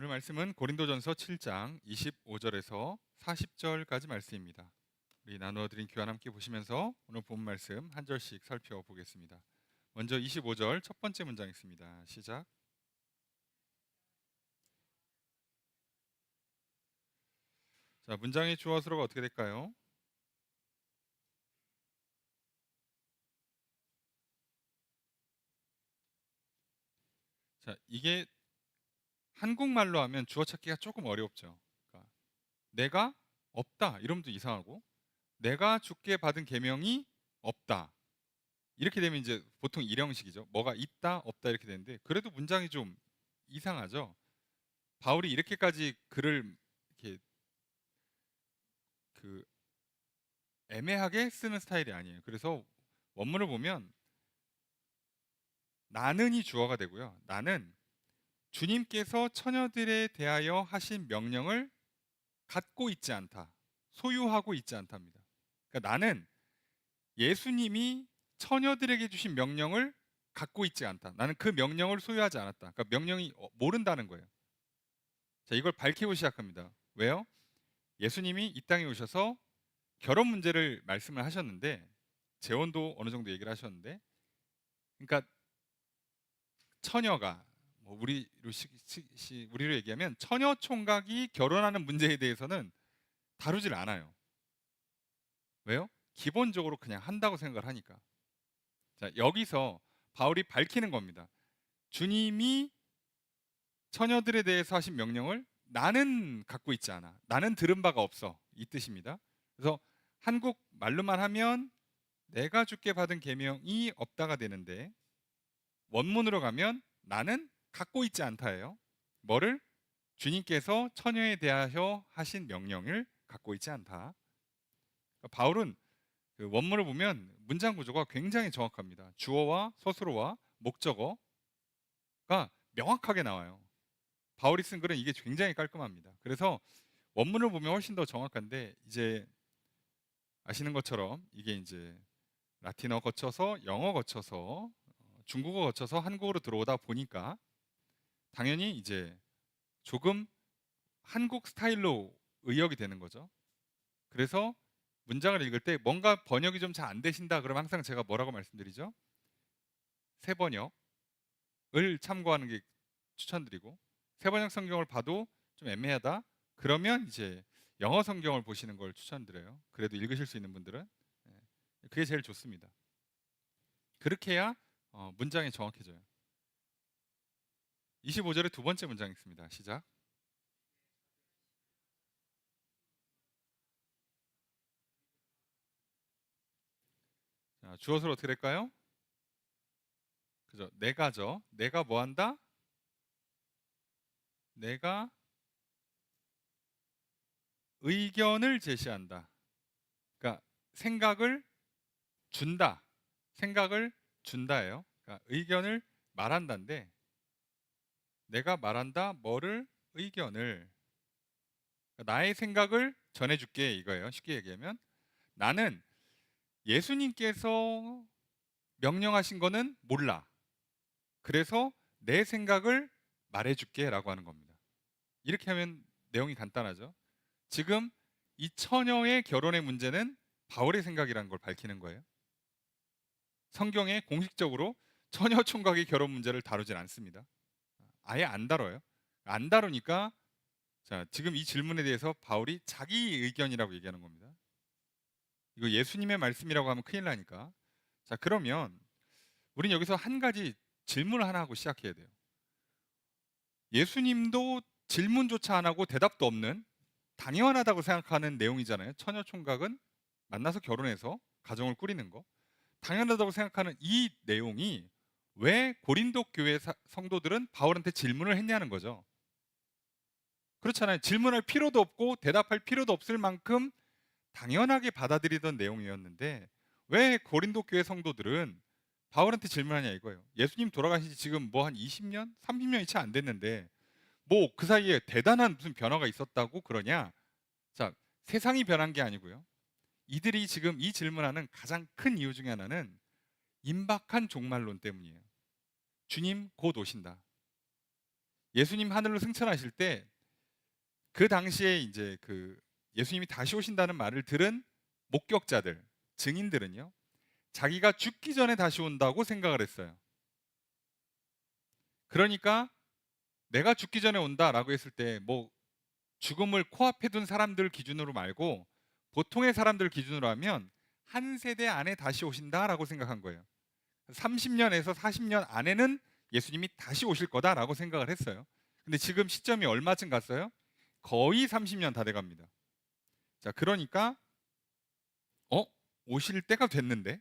오늘 말씀은 고린도전서 7장 25절에서 40절까지 말씀입니다. 우리 나누어 드린 교환 함께 보시면서 오늘 본 말씀 한 절씩 살펴보겠습니다. 먼저 25절 첫 번째 문장 있습니다. 시작. 자, 문장의 주어수로가 어떻게 될까요? 자, 이게 한국말로 하면 주어 찾기가 조금 어렵죠. 그러니까 내가 없다 이러면 또 이상하고, 내가 주께 받은 계명이 없다 이렇게 되면 이제 보통 일형식이죠. 뭐가 있다 없다 이렇게 되는데, 그래도 문장이 좀 이상하죠. 바울이 이렇게까지 글을 이렇게 그 애매하게 쓰는 스타일이 아니에요. 그래서 원문을 보면 나는이 주어가 되고요. 나는 주님께서 처녀들에 대하여 하신 명령을 갖고 있지 않다, 소유하고 있지 않답니다. 그러니까 나는 예수님이 처녀들에게 주신 명령을 갖고 있지 않다. 나는 그 명령을 소유하지 않았다. 그러니까 명령이 모른다는 거예요. 자, 이걸 밝히고 시작합니다. 왜요? 예수님이 이 땅에 오셔서 결혼 문제를 말씀을 하셨는데, 재혼도 어느 정도 얘기를 하셨는데, 그러니까 처녀가 우리로 얘기하면 처녀 총각이 결혼하는 문제에 대해서는 다루질 않아요. 왜요? 기본적으로 그냥 한다고 생각을 하니까. 자, 여기서 바울이 밝히는 겁니다. 주님이 처녀들에 대해서 하신 명령을 나는 갖고 있지 않아. 나는 들은 바가 없어. 이 뜻입니다. 그래서 한국 말로만 하면 내가 주께 받은 계명이 없다가 되는데, 원문으로 가면 나는 갖고 있지 않다예요. 뭐를? 주님께서 처녀에 대하여 하신 명령을 갖고 있지 않다. 그러니까 바울은 그 원문을 보면 문장 구조가 굉장히 정확합니다. 주어와 서술어와 목적어가 명확하게 나와요. 바울이 쓴 글은 이게 굉장히 깔끔합니다. 그래서 원문을 보면 훨씬 더 정확한데, 이제 아시는 것처럼 이게 이제 라틴어 거쳐서 영어 거쳐서 중국어 거쳐서 한국어로 들어오다 보니까 당연히 이제 조금 한국 스타일로 의역이 되는 거죠. 그래서 문장을 읽을 때 뭔가 번역이 좀 잘 안 되신다 그러면 항상 제가 뭐라고 말씀드리죠? 새 번역을 참고하는 게 추천드리고, 새 번역 성경을 봐도 좀 애매하다 그러면 이제 영어 성경을 보시는 걸 추천드려요. 그래도 읽으실 수 있는 분들은. 예, 그게 제일 좋습니다. 그렇게 해야 문장이 정확해져요. 25절의 두 번째 문장 있습니다. 시작. 자, 주어를 어떻게 될까요? 그죠? 내가죠. 내가 뭐 한다? 내가 의견을 제시한다. 그러니까 생각을 준다. 생각을 준다예요. 그러니까 의견을 말한다인데, 내가 말한다. 뭐를? 의견을. 그러니까 나의 생각을 전해줄게 이거예요. 쉽게 얘기하면 나는 예수님께서 명령하신 거는 몰라. 그래서 내 생각을 말해줄게라고 하는 겁니다. 이렇게 하면 내용이 간단하죠. 지금 이 처녀의 결혼의 문제는 바울의 생각이라는 걸 밝히는 거예요. 성경에 공식적으로 처녀 총각의 결혼 문제를 다루진 않습니다. 아예 안 다뤄요. 안 다루니까, 자, 지금 이 질문에 대해서 바울이 자기 의견이라고 얘기하는 겁니다. 이거 예수님의 말씀이라고 하면 큰일 나니까. 자, 그러면 우린 여기서 한 가지 질문을 하나 하고 시작해야 돼요. 예수님도 질문조차 안 하고 대답도 없는 당연하다고 생각하는 내용이잖아요. 처녀 총각은 만나서 결혼해서 가정을 꾸리는 거. 당연하다고 생각하는 이 내용이 왜 고린도 교회 성도들은 바울한테 질문을 했냐는 거죠. 그렇잖아요. 질문할 필요도 없고 대답할 필요도 없을 만큼 당연하게 받아들이던 내용이었는데, 왜 고린도 교회 성도들은 바울한테 질문하냐 이거예요. 예수님 돌아가신 지 지금 뭐 한 20년? 30년이 채 안 됐는데 뭐 그 사이에 대단한 무슨 변화가 있었다고 그러냐? 자, 세상이 변한 게 아니고요. 이들이 지금 이 질문하는 가장 큰 이유 중에 하나는 임박한 종말론 때문이에요. 주님 곧 오신다. 예수님 하늘로 승천하실 때 그 당시에 이제 그 예수님이 다시 오신다는 말을 들은 목격자들, 증인들은요, 자기가 죽기 전에 다시 온다고 생각을 했어요. 그러니까 내가 죽기 전에 온다라고 했을 때 뭐 죽음을 코앞에 둔 사람들 기준으로 말고 보통의 사람들 기준으로 하면 한 세대 안에 다시 오신다라고 생각한 거예요. 30년에서 40년 안에는 예수님이 다시 오실 거다라고 생각을 했어요. 근데 지금 시점이 얼마쯤 갔어요? 거의 30년 다 돼갑니다. 자, 그러니까 어? 오실 때가 됐는데?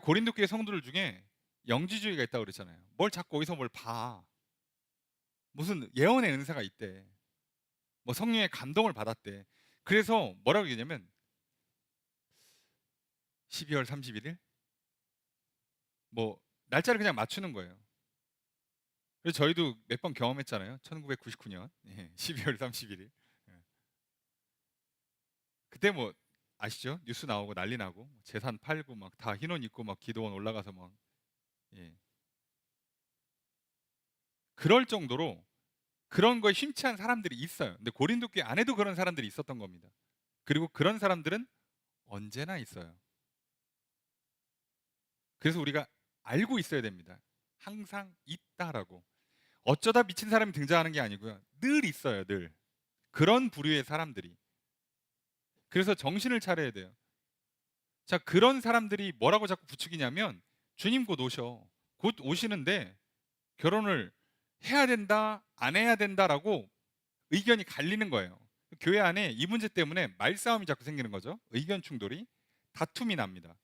고린도 교회 성도들 중에 영지주의가 있다고 그랬잖아요. 뭘 자꾸 어디서 뭘 봐. 무슨 예언의 은사가 있대. 뭐 성령의 감동을 받았대. 그래서 뭐라고 얘기냐면 12월 31일? 뭐 날짜를 그냥 맞추는 거예요. 그래서 저희도 몇 번 경험했잖아요. 1999년 12월 31일. 그때 뭐 아시죠? 뉴스 나오고 난리 나고 재산 팔고 막 다 흰옷 입고 막 기도원 올라가서 막 예. 그럴 정도로 그런 거에 심취한 사람들이 있어요. 근데 고린도 교회 안에도 그런 사람들이 있었던 겁니다. 그리고 그런 사람들은 언제나 있어요. 그래서 우리가 알고 있어야 됩니다. 항상 있다라고. 어쩌다 미친 사람이 등장하는 게 아니고요. 늘 있어요, 늘. 그런 부류의 사람들이. 그래서 정신을 차려야 돼요. 자, 그런 사람들이 뭐라고 자꾸 부추기냐면 주님 곧 오셔. 곧 오시는데 결혼을 해야 된다, 안 해야 된다라고 의견이 갈리는 거예요. 교회 안에 이 문제 때문에 말싸움이 자꾸 생기는 거죠. 의견 충돌이, 다툼이 납니다.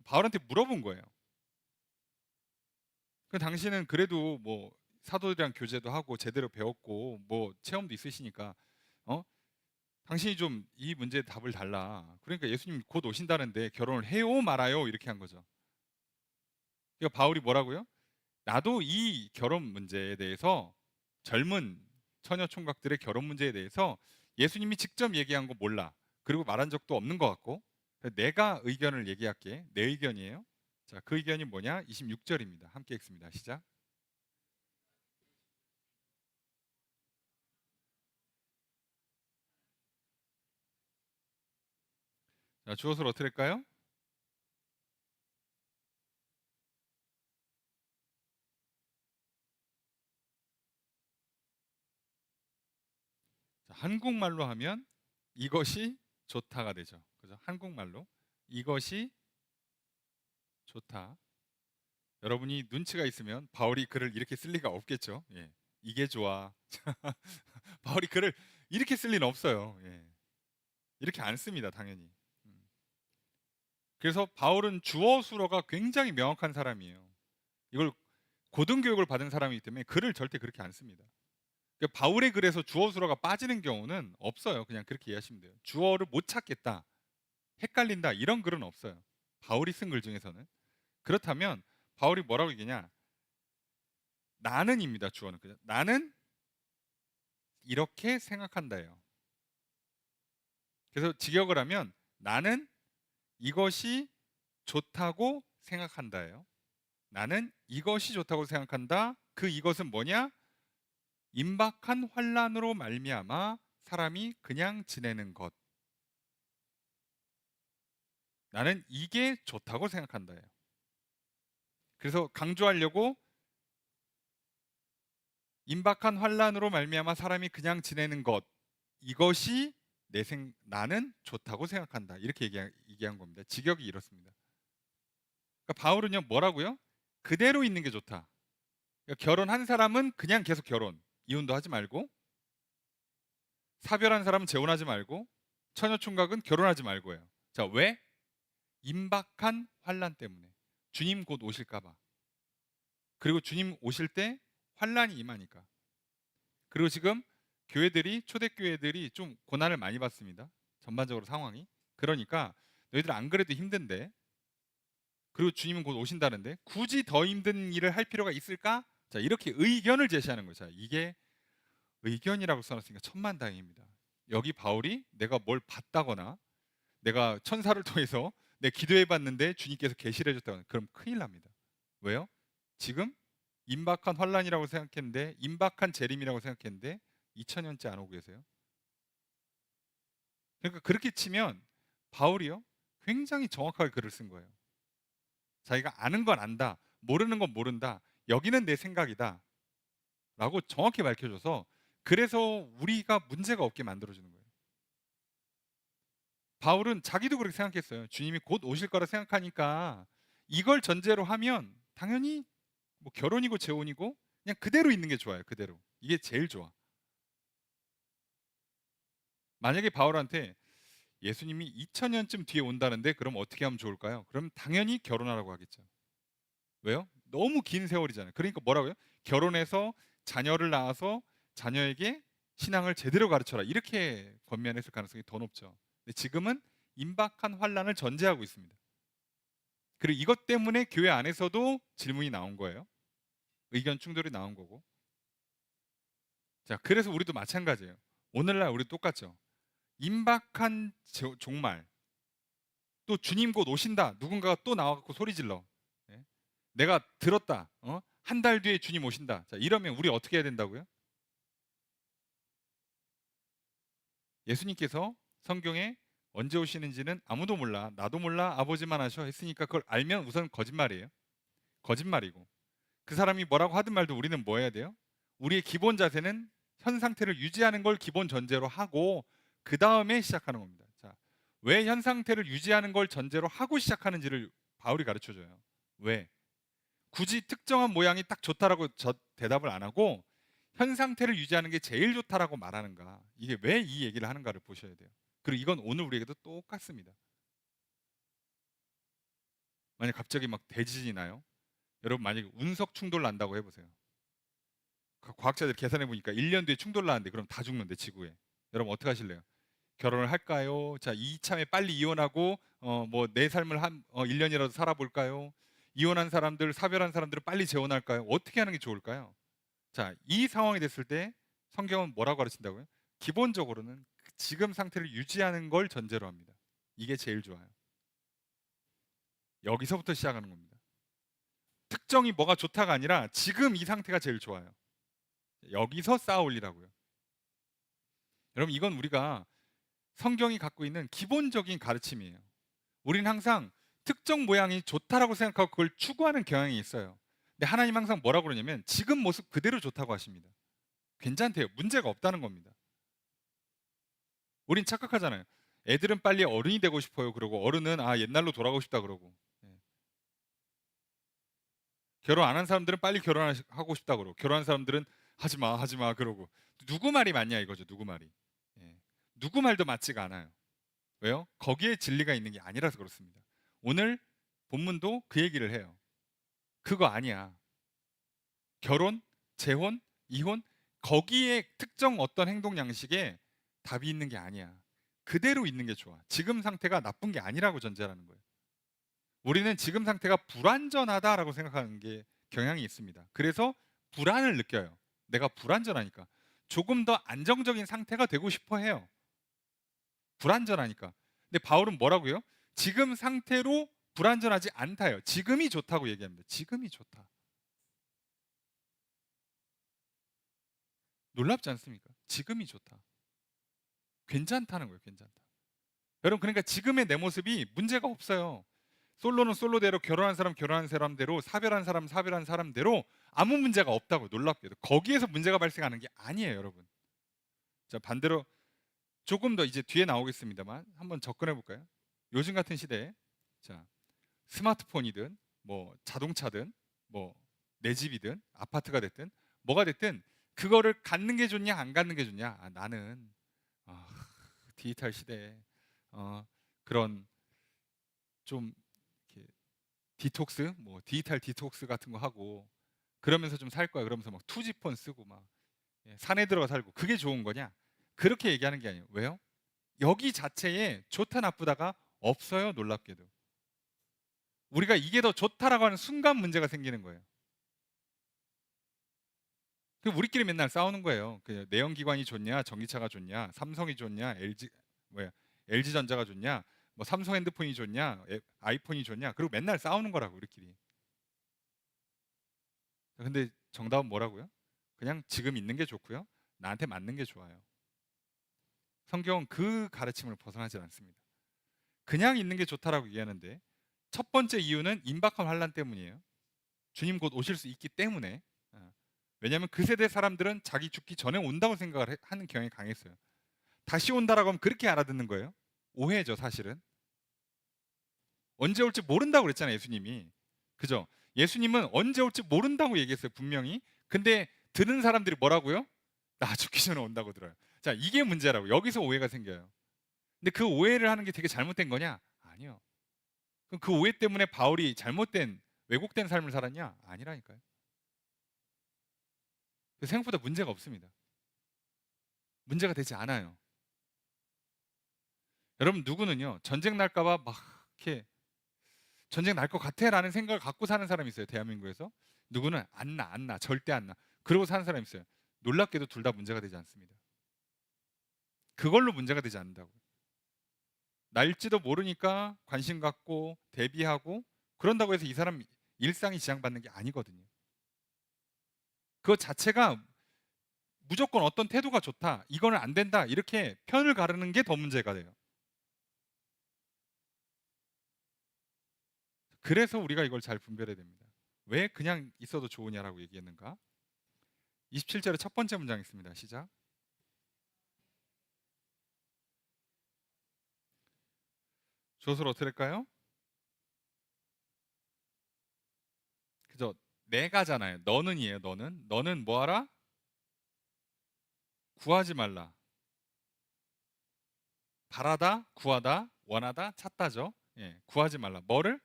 바울한테 물어본 거예요. 그 당신은 그래도 뭐 사도들이랑 교제도 하고 제대로 배웠고 뭐 체험도 있으시니까 당신이 좀 이 문제에 답을 달라. 그러니까 예수님 곧 오신다는데 결혼을 해요 말아요 이렇게 한 거죠. 그러니까 바울이 뭐라고요? 나도 이 결혼 문제에 대해서 젊은 처녀 총각들의 결혼 문제에 대해서 예수님이 직접 얘기한 거 몰라. 그리고 말한 적도 없는 것 같고 내가 의견을 얘기할게. 내 의견이에요. 자, 그 의견이 뭐냐? 26절입니다. 함께 읽습니다. 시작. 자, 주어를 어떻게 할까요? 자, 한국말로 하면 이것이 좋다가 되죠. 그죠? 한국말로 이것이 좋다. 여러분이 눈치가 있으면 바울이 글을 이렇게 쓸 리가 없겠죠. 예. 이게 좋아. 바울이 글을 이렇게 쓸 리는 없어요. 예. 이렇게 안 씁니다, 당연히. 음. 그래서 바울은 주어 수어가 굉장히 명확한 사람이에요. 이걸 고등교육을 받은 사람이기 때문에 글을 절대 그렇게 안 씁니다. 그러니까 바울의 글에서 주어 수어가 빠지는 경우는 없어요. 그냥 그렇게 이해하시면 돼요. 주어를 못 찾겠다, 헷갈린다 이런 글은 없어요. 바울이 쓴 글 중에서는. 그렇다면 바울이 뭐라고 얘기냐? 나는입니다. 주어는 그죠? 나는 이렇게 생각한다예요. 그래서 직역을 하면 나는 이것이 좋다고 생각한다예요. 나는 이것이 좋다고 생각한다. 그 이것은 뭐냐? 임박한 환란으로 말미암아 사람이 그냥 지내는 것. 나는 이게 좋다고 생각한다예요. 그래서 강조하려고 임박한 환란으로 말미암아 사람이 그냥 지내는 것. 이것이 나는 좋다고 생각한다. 이렇게 얘기한 겁니다. 직역이 이렇습니다. 그러니까 바울은요 뭐라고요? 그대로 있는 게 좋다. 그러니까 결혼한 사람은 그냥 계속 결혼, 이혼도 하지 말고, 사별한 사람은 재혼하지 말고, 처녀 총각은 결혼하지 말고요. 자, 왜? 임박한 환란 때문에. 주님 곧 오실까봐. 그리고 주님 오실 때 환란이 임하니까. 그리고 지금 교회들이 초대교회들이 좀 고난을 많이 받습니다. 전반적으로 상황이. 그러니까 너희들 안 그래도 힘든데, 그리고 주님은 곧 오신다는데 굳이 더 힘든 일을 할 필요가 있을까? 자, 이렇게 의견을 제시하는 거죠. 자, 이게 의견이라고 써놨으니까 천만다행입니다. 여기 바울이 내가 뭘 봤다거나 내가 천사를 통해서 내 기도해 봤는데 주님께서 계시를 해줬다거나 그럼 큰일 납니다. 왜요? 지금 임박한 환란이라고 생각했는데, 임박한 재림이라고 생각했는데 2000년째 안 오고 계세요. 그러니까 그렇게 치면 바울이요, 굉장히 정확하게 글을 쓴 거예요. 자기가 아는 건 안다, 모르는 건 모른다, 여기는 내 생각이다 라고 정확히 밝혀줘서, 그래서 우리가 문제가 없게 만들어주는 거예요. 바울은 자기도 그렇게 생각했어요. 주님이 곧 오실 거라 생각하니까 이걸 전제로 하면 당연히 뭐 결혼이고 재혼이고 그냥 그대로 있는 게 좋아요. 그대로. 이게 제일 좋아. 만약에 바울한테 예수님이 2000년쯤 뒤에 온다는데 그럼 어떻게 하면 좋을까요? 그럼 당연히 결혼하라고 하겠죠. 왜요? 너무 긴 세월이잖아요. 그러니까 뭐라고요? 결혼해서 자녀를 낳아서 자녀에게 신앙을 제대로 가르쳐라, 이렇게 권면했을 가능성이 더 높죠. 근데 지금은 임박한 환란을 전제하고 있습니다. 그리고 이것 때문에 교회 안에서도 질문이 나온 거예요. 의견 충돌이 나온 거고. 자, 그래서 우리도 마찬가지예요. 오늘날 우리 똑같죠. 임박한 종말, 또 주님 곧 오신다, 누군가가 또 나와갖고 소리 질러. 예? 내가 들었다. 한 달 뒤에 주님 오신다. 자, 이러면 우리 어떻게 해야 된다고요? 예수님께서 성경에 언제 오시는지는 아무도 몰라, 나도 몰라, 아버지만 아셔 했으니까 그걸 알면 우선 거짓말이에요. 거짓말이고, 그 사람이 뭐라고 하든 말든 우리는 뭐 해야 돼요? 우리의 기본 자세는 현 상태를 유지하는 걸 기본 전제로 하고 그 다음에 시작하는 겁니다. 자, 왜 현 상태를 유지하는 걸 전제로 하고 시작하는지를 바울이 가르쳐 줘요. 왜? 굳이 특정한 모양이 딱 좋다라고 대답을 안 하고 현 상태를 유지하는 게 제일 좋다라고 말하는가, 이게 왜 이 얘기를 하는가를 보셔야 돼요. 그리고 이건 오늘 우리에게도 똑같습니다. 만약 갑자기 막 대지진이 나요. 여러분 만약에 운석 충돌 난다고 해보세요. 과학자들이 계산해 보니까 1년 뒤에 충돌 나는데 그럼 다 죽는데 지구에. 여러분 어떻게 하실래요? 결혼을 할까요? 자, 이참에 빨리 이혼하고 뭐 내 삶을 한 1년이라도 살아볼까요? 이혼한 사람들, 사별한 사람들을 빨리 재혼할까요? 어떻게 하는 게 좋을까요? 자, 이 상황이 됐을 때 성경은 뭐라고 가르친다고요? 기본적으로는 지금 상태를 유지하는 걸 전제로 합니다. 이게 제일 좋아요. 여기서부터 시작하는 겁니다. 특정이 뭐가 좋다가 아니라 지금 이 상태가 제일 좋아요. 여기서 쌓아 올리라고요. 여러분 이건 우리가 성경이 갖고 있는 기본적인 가르침이에요. 우리는 항상 특정 모양이 좋다라고 생각하고 그걸 추구하는 경향이 있어요. 근데 하나님 항상 뭐라고 그러냐면 지금 모습 그대로 좋다고 하십니다. 괜찮대요. 문제가 없다는 겁니다. 우린 착각하잖아요. 애들은 빨리 어른이 되고 싶어요. 그러고 어른은 옛날로 돌아가고 싶다 그러고. 예. 결혼 안 한 사람들은 빨리 결혼하고 싶다 그러고, 결혼한 사람들은 하지 마, 하지 마 그러고. 누구 말이 맞냐 이거죠. 누구 말이. 예. 누구 말도 맞지가 않아요. 왜요? 거기에 진리가 있는 게 아니라서 그렇습니다. 오늘 본문도 그 얘기를 해요. 그거 아니야. 결혼, 재혼, 이혼, 거기에 특정 어떤 행동 양식에 답이 있는 게 아니야. 그대로 있는 게 좋아. 지금 상태가 나쁜 게 아니라고 전제하는 거예요. 우리는 지금 상태가 불안전하다라고 생각하는 게 경향이 있습니다. 그래서 불안을 느껴요. 내가 불안전하니까. 조금 더 안정적인 상태가 되고 싶어 해요. 불안전하니까. 근데 바울은 뭐라고요? 지금 상태로 불안전하지 않다요. 지금이 좋다고 얘기합니다. 지금이 좋다. 놀랍지 않습니까? 지금이 좋다. 괜찮다는 거예요. 괜찮다. 여러분 그러니까 지금의 내 모습이 문제가 없어요. 솔로는 솔로대로, 결혼한 사람 결혼한 사람대로, 사별한 사람 사별한 사람대로 아무 문제가 없다고. 놀랍게도 거기에서 문제가 발생하는 게 아니에요, 여러분. 자, 반대로 조금 더 이제 뒤에 나오겠습니다만 한번 접근해 볼까요? 요즘 같은 시대에 자, 스마트폰이든 뭐 자동차든 뭐 내 집이든 아파트가 됐든 뭐가 됐든 그거를 갖는 게 좋냐 안 갖는 게 좋냐? 나는 아, 디지털 시대에 그런 좀 이렇게 디톡스, 뭐 디지털 디톡스 같은 거 하고 그러면서 좀 살 거야. 그러면서 막 투지폰 쓰고 막 산에 들어가 살고, 그게 좋은 거냐? 그렇게 얘기하는 게 아니에요. 왜요? 여기 자체에 좋다 나쁘다가 없어요. 놀랍게도. 우리가 이게 더 좋다라고 하는 순간 문제가 생기는 거예요. 우리끼리 맨날 싸우는 거예요. 그 내연기관이 좋냐, 전기차가 좋냐, 삼성이 좋냐, LG전자가 좋냐, 뭐 삼성 핸드폰이 좋냐, 아이폰이 좋냐, 그리고 맨날 싸우는 거라고 우리끼리. 근데 정답은 뭐라고요? 그냥 지금 있는 게 좋고요. 나한테 맞는 게 좋아요. 성경은 그 가르침을 벗어나지 않습니다. 그냥 있는 게 좋다라고 얘기하는데 첫 번째 이유는 임박한 환란 때문이에요. 주님 곧 오실 수 있기 때문에. 왜냐하면 그 세대 사람들은 자기 죽기 전에 온다고 생각을 하는 경향이 강했어요. 다시 온다라고 하면 그렇게 알아듣는 거예요. 오해죠, 사실은. 언제 올지 모른다고 그랬잖아요, 예수님이. 그죠? 예수님은 언제 올지 모른다고 얘기했어요, 분명히. 근데 들은 사람들이 뭐라고요? 나 죽기 전에 온다고 들어요. 자, 이게 문제라고. 여기서 오해가 생겨요. 근데 그 오해를 하는 게 되게 잘못된 거냐? 아니요. 그럼 그 오해 때문에 바울이 잘못된 왜곡된 삶을 살았냐? 아니라니까요. 생각보다 문제가 없습니다. 문제가 되지 않아요. 여러분, 누구는요 전쟁 날까봐 막 이렇게 전쟁 날 것 같아라는 생각을 갖고 사는 사람이 있어요, 대한민국에서. 누구는 안 나, 절대 안 나. 그러고 사는 사람이 있어요. 놀랍게도 둘 다 문제가 되지 않습니다. 그걸로 문제가 되지 않는다고. 날지도 모르니까 관심 갖고 대비하고 그런다고 해서 이 사람 일상이 지장받는 게 아니거든요. 그것 자체가 무조건 어떤 태도가 좋다, 이거는 안 된다, 이렇게 편을 가르는 게 더 문제가 돼요. 그래서 우리가 이걸 잘 분별해야 됩니다. 왜 그냥 있어도 좋으냐라고 얘기했는가? 27절의 첫 번째 문장 있습니다. 시작. 조수로 어떻게 될까요? 그죠? 내가잖아요. 너는이에요. 너는 뭐하라? 구하지 말라. 바라다, 구하다, 원하다, 찾다죠. 예, 구하지 말라. 뭐를?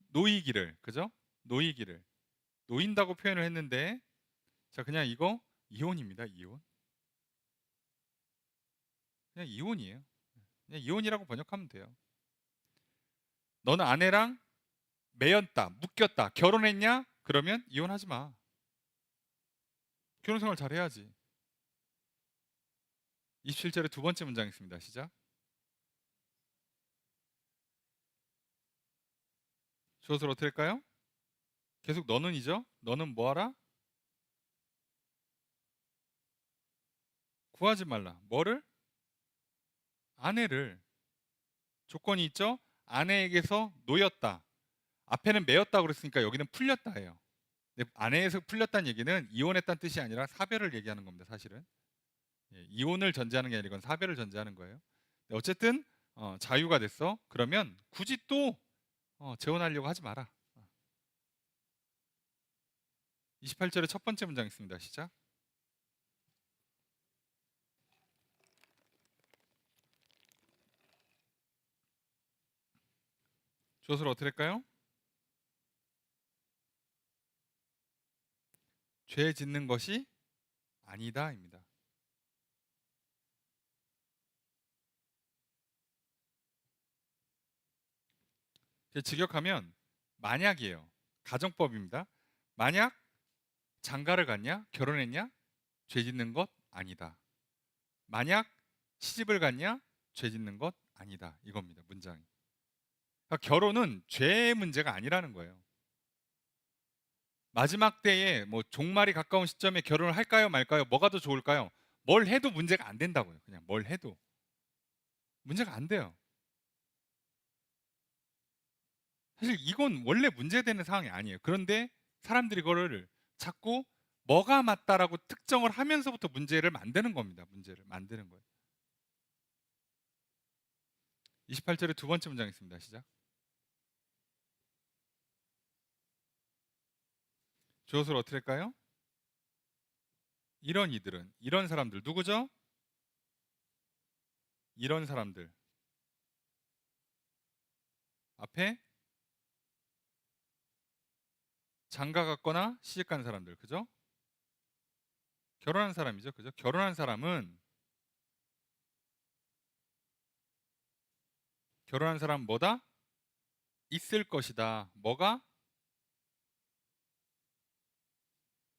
놓이기를. 그죠? 놓이기를. 놓인다고 표현을 했는데, 자, 그냥 이거 이혼입니다. 이혼. 그냥 이혼이에요. 그냥 이혼이라고 번역하면 돼요. 너는 아내랑 매였다, 묶였다, 결혼했냐? 그러면 이혼하지 마. 결혼 생활 잘 해야지. 27절의 두 번째 문장 있습니다. 시작. 주어서 어떻게 할까요? 계속 너는이죠. 너는 뭐하라? 구하지 말라. 뭐를? 아내를. 조건이 있죠. 아내에게서 놓였다. 앞에는 매였다 그랬으니까 여기는 풀렸다예요. 근데 아내에서 풀렸다는 얘기는 이혼했다는 뜻이 아니라 사별을 얘기하는 겁니다. 사실은. 예, 이혼을 전제하는 게 아니라 이건 사별을 전제하는 거예요. 어쨌든 자유가 됐어. 그러면 굳이 또 재혼하려고 하지 마라. 28절의 첫 번째 문장 있습니다. 시작. 주어를 어떻게 할까요? 죄 짓는 것이 아니다입니다. 직역하면 만약이에요. 가정법입니다. 만약 장가를 갔냐? 결혼했냐? 죄 짓는 것 아니다. 만약 시집을 갔냐? 죄 짓는 것 아니다. 이겁니다. 문장이. 그러니까 결혼은 죄의 문제가 아니라는 거예요. 마지막 때에 뭐 종말이 가까운 시점에 결혼을 할까요, 말까요? 뭐가 더 좋을까요? 뭘 해도 문제가 안 된다고요. 그냥 뭘 해도 문제가 안 돼요. 사실 이건 원래 문제되는 상황이 아니에요. 그런데 사람들이 이거를 자꾸 뭐가 맞다라고 특정을 하면서부터 문제를 만드는 겁니다. 문제를 만드는 거예요. 28절의 두 번째 문장 있습니다. 시작. 주어를 어떻게 할까요? 이런 이들은, 이런 사람들 누구죠? 이런 사람들 앞에 장가 갔거나 시집 간 사람들, 그죠? 결혼한 사람이죠, 그죠? 결혼한 사람은 결혼한 사람 뭐다? 있을 것이다. 뭐가?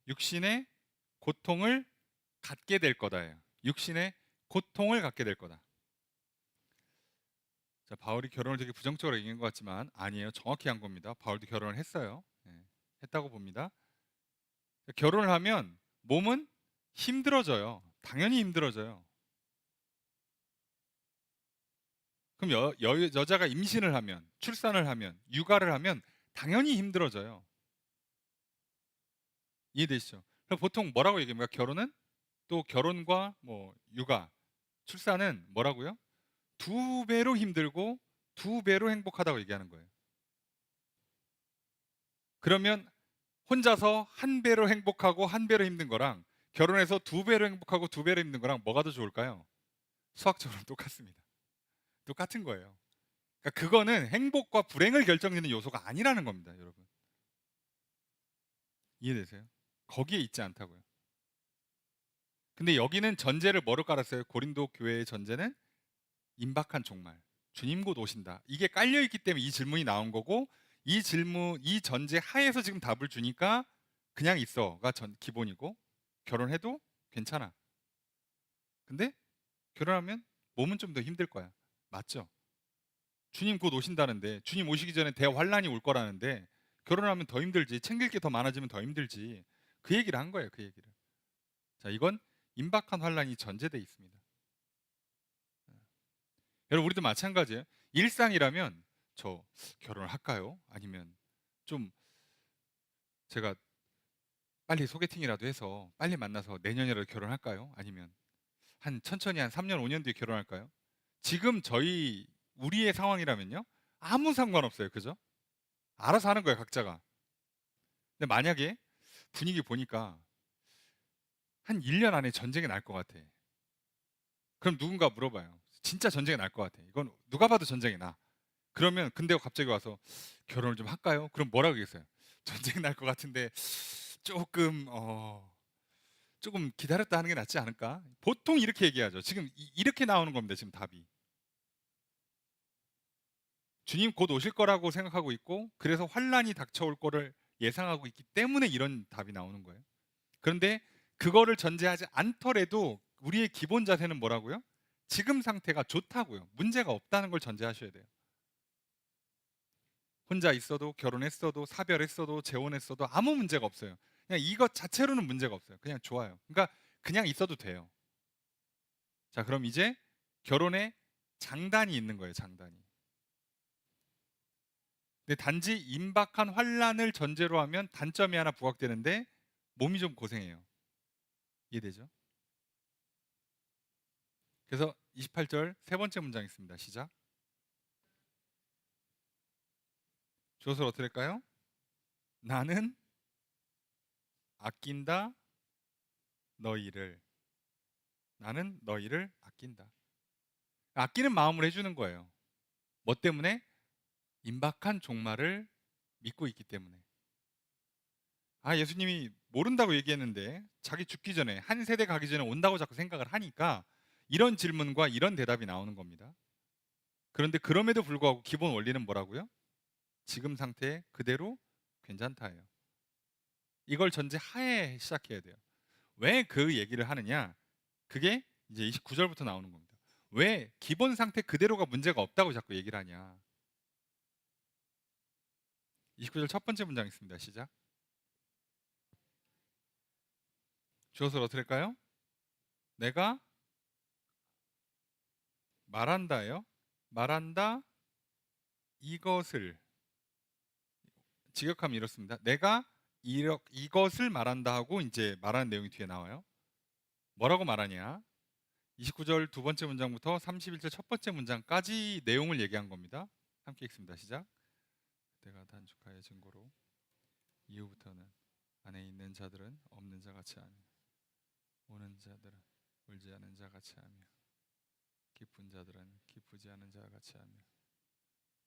육신의 고통을 갖게 될 거다예요. 육신의 고통을 갖게 될 거다. 자, 바울이 결혼을 되게 부정적으로 얘기한 것 같지만 아니에요. 정확히 한 겁니다. 바울도 결혼을 했어요. 네. 했다고 봅니다. 결혼을 하면 몸은 힘들어져요. 당연히 힘들어져요. 그럼 여자가 임신을 하면, 출산을 하면, 육아를 하면 당연히 힘들어져요. 이해되시죠? 그럼 보통 뭐라고 얘기합니까? 결혼은 또 결혼과 뭐 육아, 출산은 뭐라고요? 두 배로 힘들고 두 배로 행복하다고 얘기하는 거예요. 그러면 혼자서 한 배로 행복하고 한 배로 힘든 거랑 결혼해서 두 배로 행복하고 두 배로 힘든 거랑 뭐가 더 좋을까요? 수학적으로 똑같습니다. 똑같은 거예요. 그러니까 그거는 행복과 불행을 결정짓는 요소가 아니라는 겁니다, 여러분. 이해되세요? 거기에 있지 않다고요. 근데 여기는 전제를 뭐로 깔았어요? 고린도 교회의 전제는 임박한 종말, 주님 곧 오신다. 이게 깔려 있기 때문에 이 질문이 나온 거고, 이 질문, 이 전제 하에서 지금 답을 주니까 그냥 있어가 기본이고, 결혼해도 괜찮아. 근데 결혼하면 몸은 좀 더 힘들 거야. 맞죠? 주님 곧 오신다는데, 주님 오시기 전에 대환란이 올 거라는데, 결혼하면 더 힘들지, 챙길 게 더 많아지면 더 힘들지. 그 얘기를 한 거예요, 그 얘기를. 자, 이건 임박한 환란이 전제돼 있습니다. 여러분, 우리도 마찬가지예요. 일상이라면 저 결혼을 할까요? 아니면 좀 제가 빨리 소개팅이라도 해서 빨리 만나서 내년이라도 결혼할까요? 아니면 한 천천히 한 3년, 5년 뒤에 결혼할까요? 지금 우리의 상황이라면요. 아무 상관없어요. 그죠? 알아서 하는 거예요, 각자가. 근데 만약에 분위기 보니까 한 1년 안에 전쟁이 날 것 같아. 그럼 누군가 물어봐요. 진짜 전쟁이 날 것 같아. 이건 누가 봐도 전쟁이 나. 그러면 근데 갑자기 와서 결혼을 좀 할까요? 그럼 뭐라고 하겠어요? 전쟁 날 것 같은데 조금 조금 기다렸다 하는 게 낫지 않을까? 보통 이렇게 얘기하죠. 지금 이렇게 나오는 겁니다. 지금 답이. 주님 곧 오실 거라고 생각하고 있고 그래서 환란이 닥쳐올 거를 예상하고 있기 때문에 이런 답이 나오는 거예요. 그런데 그거를 전제하지 않더라도 우리의 기본 자세는 뭐라고요? 지금 상태가 좋다고요. 문제가 없다는 걸 전제하셔야 돼요. 혼자 있어도 결혼했어도 사별했어도 재혼했어도 아무 문제가 없어요. 그냥 이것 자체로는 문제가 없어요. 그냥 좋아요. 그러니까 그냥 있어도 돼요. 자, 그럼 이제 결혼에 장단이 있는 거예요. 장단이. 근데 단지 임박한 환란을 전제로 하면 단점이 하나 부각되는데 몸이 좀 고생해요. 이해되죠? 그래서 28절 세 번째 문장 있습니다. 시작. 주어를 어떻게 할까요? 나는 아낀다 너희를. 나는 너희를 아낀다. 아끼는 마음으로 해주는 거예요. 뭐 때문에? 임박한 종말을 믿고 있기 때문에. 아, 예수님이 모른다고 얘기했는데 자기 죽기 전에 한 세대 가기 전에 온다고 자꾸 생각을 하니까 이런 질문과 이런 대답이 나오는 겁니다. 그런데 그럼에도 불구하고 기본 원리는 뭐라고요? 지금 상태 그대로 괜찮다예요. 이걸 전제 하에 시작해야 돼요. 왜 그 얘기를 하느냐? 그게 이제 29절부터 나오는 겁니다. 왜 기본 상태 그대로가 문제가 없다고 자꾸 얘기를 하냐? 29절 첫 번째 문장 있습니다. 시작. 주어를 어떻게 할까요? 내가 말한다예요. 말한다 이것을. 직역하면 이렇습니다. 내가 이것을 말한다 하고 이제 말하는 내용이 뒤에 나와요. 뭐라고 말하냐? 29절 두 번째 문장부터 31절 첫 번째 문장까지 내용을 얘기한 겁니다. 함께 읽습니다. 시작. 내가 단축하여 증거로 이후부터는 안에 있는 자들은 없는 자 같이 하며 오는 자들은 울지 않은 자 같이 하며 기쁜 자들은 기쁘지 않은 자 같이 하며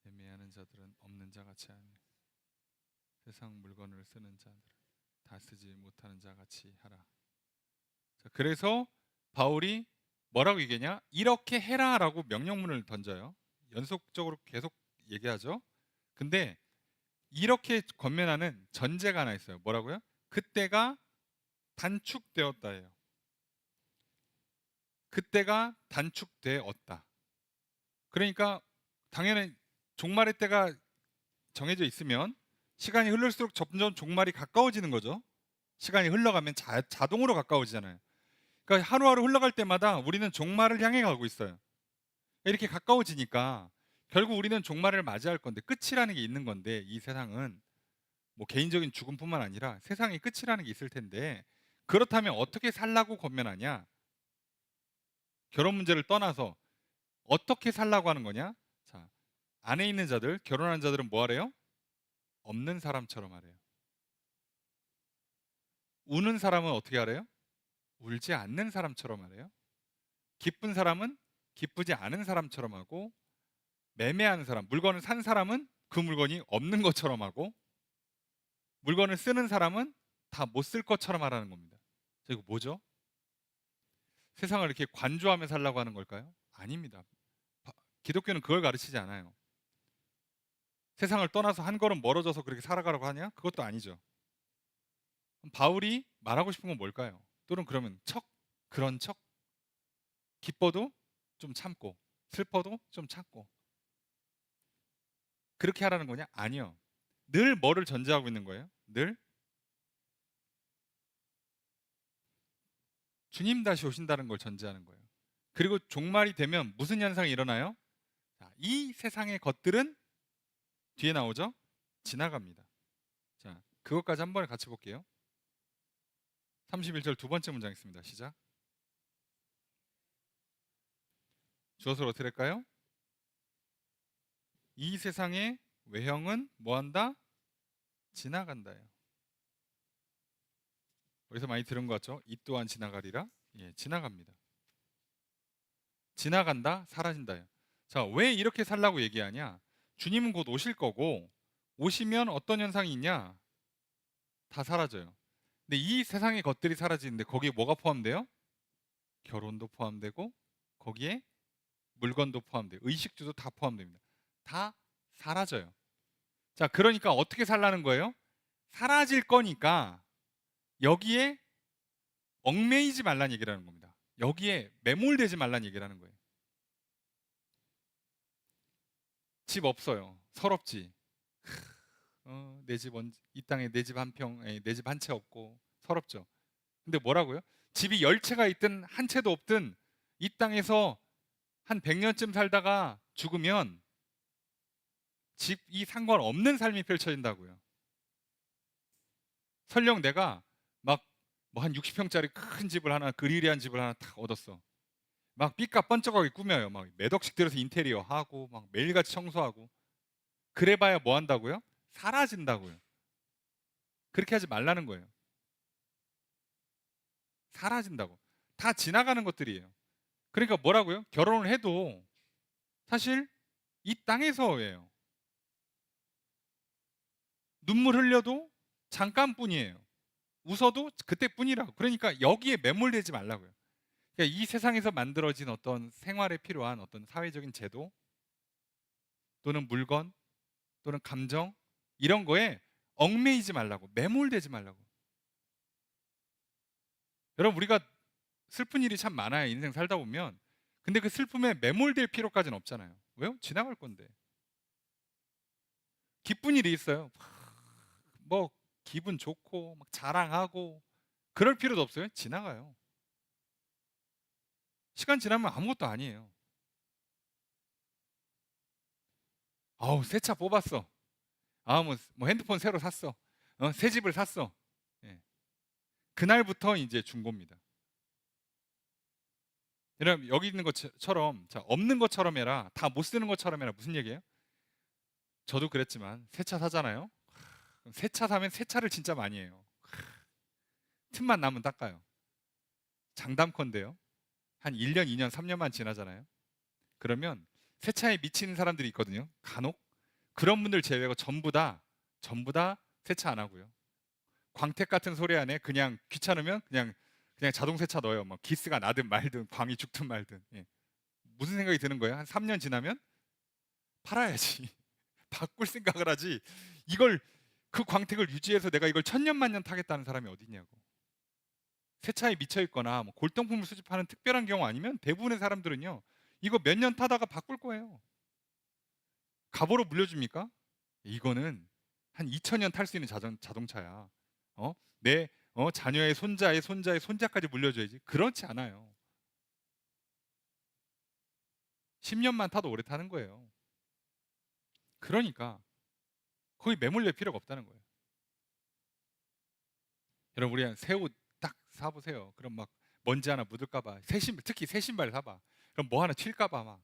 애매하는 자들은 없는 자 같이 하며 세상 물건을 쓰는 자들은 다 쓰지 못하는 자 같이 하라. 자, 그래서 바울이 뭐라고 얘기하냐? 이렇게 해라라고 명령문을 던져요. 연속적으로 계속 얘기하죠. 근데 이렇게 권면하는 전제가 하나 있어요. 뭐라고요? 그때가 단축되었다예요. 그때가 단축되었다. 그러니까 당연히 종말의 때가 정해져 있으면 시간이 흐를수록 점점 종말이 가까워지는 거죠. 시간이 흘러가면 자동으로 가까워지잖아요. 그러니까 하루하루 흘러갈 때마다 우리는 종말을 향해 가고 있어요. 이렇게 가까워지니까 결국 우리는 종말을 맞이할 건데, 끝이라는 게 있는 건데, 이 세상은 뭐 개인적인 죽음뿐만 아니라 세상의 끝이라는 게 있을 텐데, 그렇다면 어떻게 살라고 권면하냐? 결혼 문제를 떠나서 어떻게 살라고 하는 거냐? 자, 안에 있는 자들, 결혼한 자들은 뭐 하래요? 없는 사람처럼 하래요. 우는 사람은 어떻게 하래요? 울지 않는 사람처럼 하래요. 기쁜 사람은 기쁘지 않은 사람처럼 하고, 매매하는 사람, 물건을 산 사람은 그 물건이 없는 것처럼 하고, 물건을 쓰는 사람은 다 못 쓸 것처럼 하라는 겁니다. 자, 이거 뭐죠? 세상을 이렇게 관조하며 살라고 하는 걸까요? 아닙니다. 기독교는 그걸 가르치지 않아요. 세상을 떠나서 한 걸음 멀어져서 그렇게 살아가라고 하냐? 그것도 아니죠. 바울이 말하고 싶은 건 뭘까요? 또는 그러면 그런 척, 기뻐도 좀 참고, 슬퍼도 좀 참고, 그렇게 하라는 거냐? 아니요. 늘 뭐를 전제하고 있는 거예요? 늘 주님 다시 오신다는 걸 전제하는 거예요. 그리고 종말이 되면 무슨 현상이 일어나요? 자, 이 세상의 것들은 뒤에 나오죠? 지나갑니다. 자, 그것까지 한 번에 같이 볼게요. 31절 두 번째 문장 있습니다. 시작. 주어서로 어떻게 될까요? 이 세상의 외형은 뭐한다? 지나간다요. 어디서 많이 들은 것 같죠? 이 또한 지나가리라. 예, 지나갑니다. 지나간다, 사라진다요. 자, 왜 이렇게 살라고 얘기하냐? 주님은 곧 오실 거고, 오시면 어떤 현상이 있냐? 다 사라져요. 근데 이 세상의 것들이 사라지는데 거기에 뭐가 포함돼요? 결혼도 포함되고, 거기에 물건도 포함돼요. 의식주도 다 포함됩니다. 다 사라져요. 자, 그러니까 어떻게 살라는 거예요? 사라질 거니까 여기에 얽매이지 말란 얘기라는 겁니다. 여기에 매몰되지 말란 얘기라는 거예요. 집 없어요. 서럽지. 내 집 이 땅에 내 집 한 평, 내 집 한 채 없고 서럽죠. 근데 뭐라고요? 집이 10채가 있든 한 채도 없든 이 땅에서 한 100년쯤 살다가 죽으면 집이 상관없는 삶이 펼쳐진다고요. 설령 내가 막 뭐 한 60평짜리 큰 집을 하나, 그리리한 집을 하나 탁 얻었어. 막 삐까 번쩍하게 꾸며요. 막 몇 억씩 들여서 인테리어 하고 막 매일같이 청소하고. 그래봐야 뭐 한다고요? 사라진다고요. 그렇게 하지 말라는 거예요. 사라진다고. 다 지나가는 것들이에요. 그러니까 뭐라고요? 결혼을 해도 사실 이 땅에서예요. 눈물 흘려도 잠깐뿐이에요. 웃어도 그때뿐이라고. 그러니까 여기에 매몰되지 말라고요. 그러니까 이 세상에서 만들어진 어떤 생활에 필요한 어떤 사회적인 제도 또는 물건 또는 감정, 이런 거에 얽매이지 말라고, 매몰되지 말라고. 여러분, 우리가 슬픈 일이 참 많아요. 인생 살다 보면. 근데 그 슬픔에 매몰될 필요까지는 없잖아요. 왜요? 지나갈 건데. 기쁜 일이 있어요. 뭐 기분 좋고 막 자랑하고 그럴 필요도 없어요. 지나가요. 시간 지나면 아무것도 아니에요. 아우, 새 차 뽑았어. 뭐 핸드폰 새로 샀어. 새 집을 샀어. 예. 그날부터 이제 중고입니다. 여러분, 여기 있는 것처럼, 자, 없는 것처럼 해라, 다 못 쓰는 것처럼 해라. 무슨 얘기예요? 저도 그랬지만 새 차 사잖아요. 새 차 사면 새 차를 진짜 많이 해요. 틈만 나면 닦아요. 장담컨대요. 한 1년, 2년, 3년만 지나잖아요. 그러면 새 차에 미치는 사람들이 있거든요. 간혹 그런 분들 제외하고 전부 다 세차 안 하고요. 광택 같은 소리 안에 그냥 귀찮으면 그냥 자동 세차 넣어요. 뭐 기스가 나든 말든 광이 죽든 말든. 예. 무슨 생각이 드는 거예요? 한 3년 지나면 팔아야지. 바꿀 생각을 하지. 이걸 그 광택을 유지해서 내가 이걸 천년 만년 타겠다는 사람이 어디 있냐고. 세차에 미쳐 있거나 뭐 골동품을 수집하는 특별한 경우 아니면 대부분의 사람들은요. 이거 몇 년 타다가 바꿀 거예요. 갑오로 물려줍니까? 이거는 한 2000년 탈 수 있는 자동차야. 내 자녀의 손자의 손자의 손자까지 물려줘야지. 그렇지 않아요. 10년만 타도 오래 타는 거예요. 그러니까 거의 매몰릴 필요가 없다는 거예요. 여러분, 우리 새 옷 딱 사보세요. 그럼 막 먼지 하나 묻을까봐, 특히 새 신발 사봐. 그럼 뭐 하나 튈까봐 막,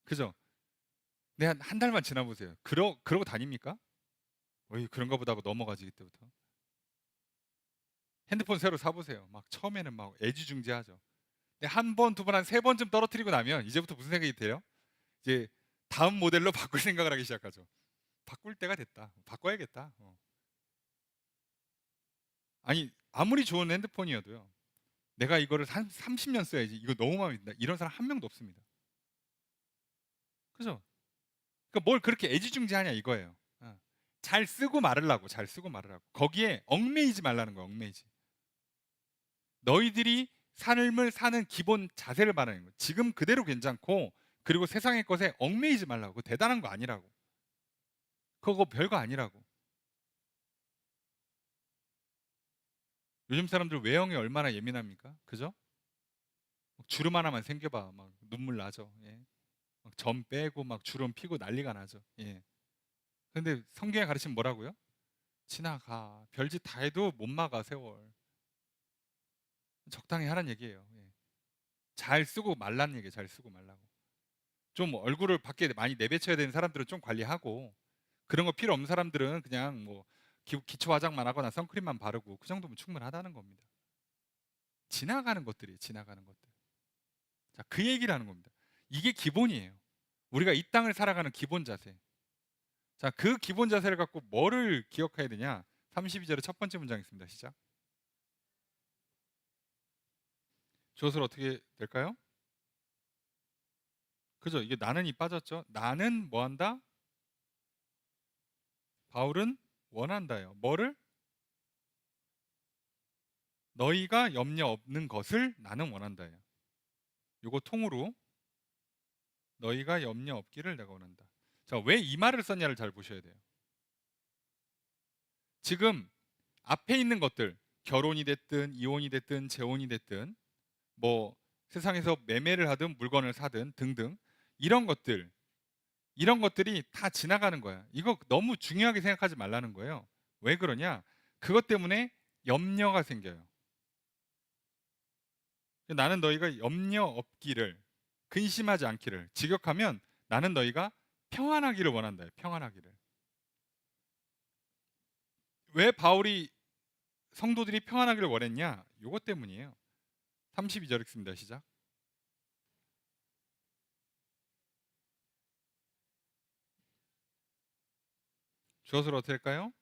그죠? 네, 한 달만 지나보세요. 그러고 다닙니까? 어이, 그런가 보다 하고 넘어가지, 그때부터. 핸드폰 새로 사보세요. 막 처음에는 막 애지중지하죠. 근데 한 번, 두 번, 한 세 번쯤 떨어뜨리고 나면 이제부터 무슨 생각이 돼요? 이제 다음 모델로 바꿀 생각을 하기 시작하죠. 바꿀 때가 됐다. 바꿔야겠다. 아니, 아무리 좋은 핸드폰이어도요, 내가 이거를 30년 써야지, 이거 너무 마음에 든다, 이런 사람 한 명도 없습니다. 그죠? 그러니까 뭘 그렇게 애지중지하냐 이거예요. 잘 쓰고 말으라고, 잘 쓰고 말으라고. 거기에 얽매이지 말라는 거야, 얽매이지. 너희들이 삶을 사는 기본 자세를 말하는 거야. 지금 그대로 괜찮고, 그리고 세상의 것에 얽매이지 말라고. 대단한 거 아니라고. 그거 별거 아니라고. 요즘 사람들 외형에 얼마나 예민합니까? 그죠? 주름 하나만 생겨봐 막 눈물 나죠. 예. 막 점 빼고 막 주름 피고 난리가 나죠. 예. 근데 성경에 가르치면 뭐라고요? 지나가. 별짓 다 해도 못 막아 세월. 적당히 하란 얘기예요. 예. 잘 쓰고 말란 얘기예요. 잘 쓰고 말라고. 좀 얼굴을 밖에 많이 내비쳐야 되는 사람들은 좀 관리하고, 그런 거 필요 없는 사람들은 그냥 뭐 기초 화장만 하거나 선크림만 바르고, 그 정도면 충분하다는 겁니다. 지나가는 것들이에요. 지나가는 것들. 자, 그 얘기를 하는 겁니다. 이게 기본이에요. 우리가 이 땅을 살아가는 기본 자세. 자, 그 기본 자세를 갖고 뭐를 기억해야 되냐? 32절의 첫 번째 문장 있습니다. 시작. 주어서 어떻게 될까요? 그죠? 이게 나는이 빠졌죠. 나는 뭐 한다? 바울은 원한다요. 뭐를? 너희가 염려 없는 것을 나는 원한다요. 요거 통으로 너희가 염려 없기를 내가 원한다. 자, 왜 이 말을 썼냐를 잘 보셔야 돼요. 지금 앞에 있는 것들, 결혼이 됐든 이혼이 됐든 재혼이 됐든 뭐 세상에서 매매를 하든 물건을 사든 등등, 이런 것들, 이런 것들이 다 지나가는 거야. 이거 너무 중요하게 생각하지 말라는 거예요. 왜 그러냐? 그것 때문에 염려가 생겨요. 나는 너희가 염려 없기를, 근심하지 않기를, 직역하면 나는 너희가 평안하기를 원한다. 평안하기를. 왜 바울이 성도들이 평안하기를 원했냐? 이것 때문이에요. 32절 읽습니다. 시작. 주어서 어떻게 할까요?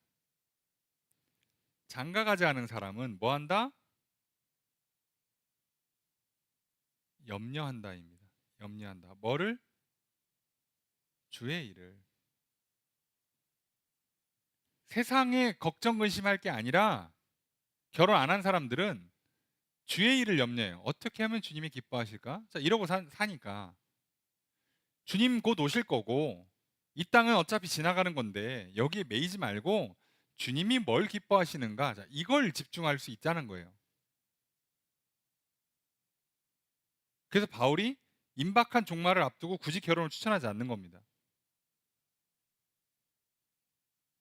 장가가지 않은 사람은 뭐 한다? 염려한다입니다. 염려한다. 뭐를? 주의 일을. 세상에 걱정 근심할 게 아니라, 결혼 안 한 사람들은 주의 일을 염려해요. 어떻게 하면 주님이 기뻐하실까? 자, 이러고 사니까 주님 곧 오실 거고, 이 땅은 어차피 지나가는 건데 여기에 매이지 말고 주님이 뭘 기뻐하시는가, 자, 이걸 집중할 수 있다는 거예요. 그래서 바울이 임박한 종말을 앞두고 굳이 결혼을 추천하지 않는 겁니다.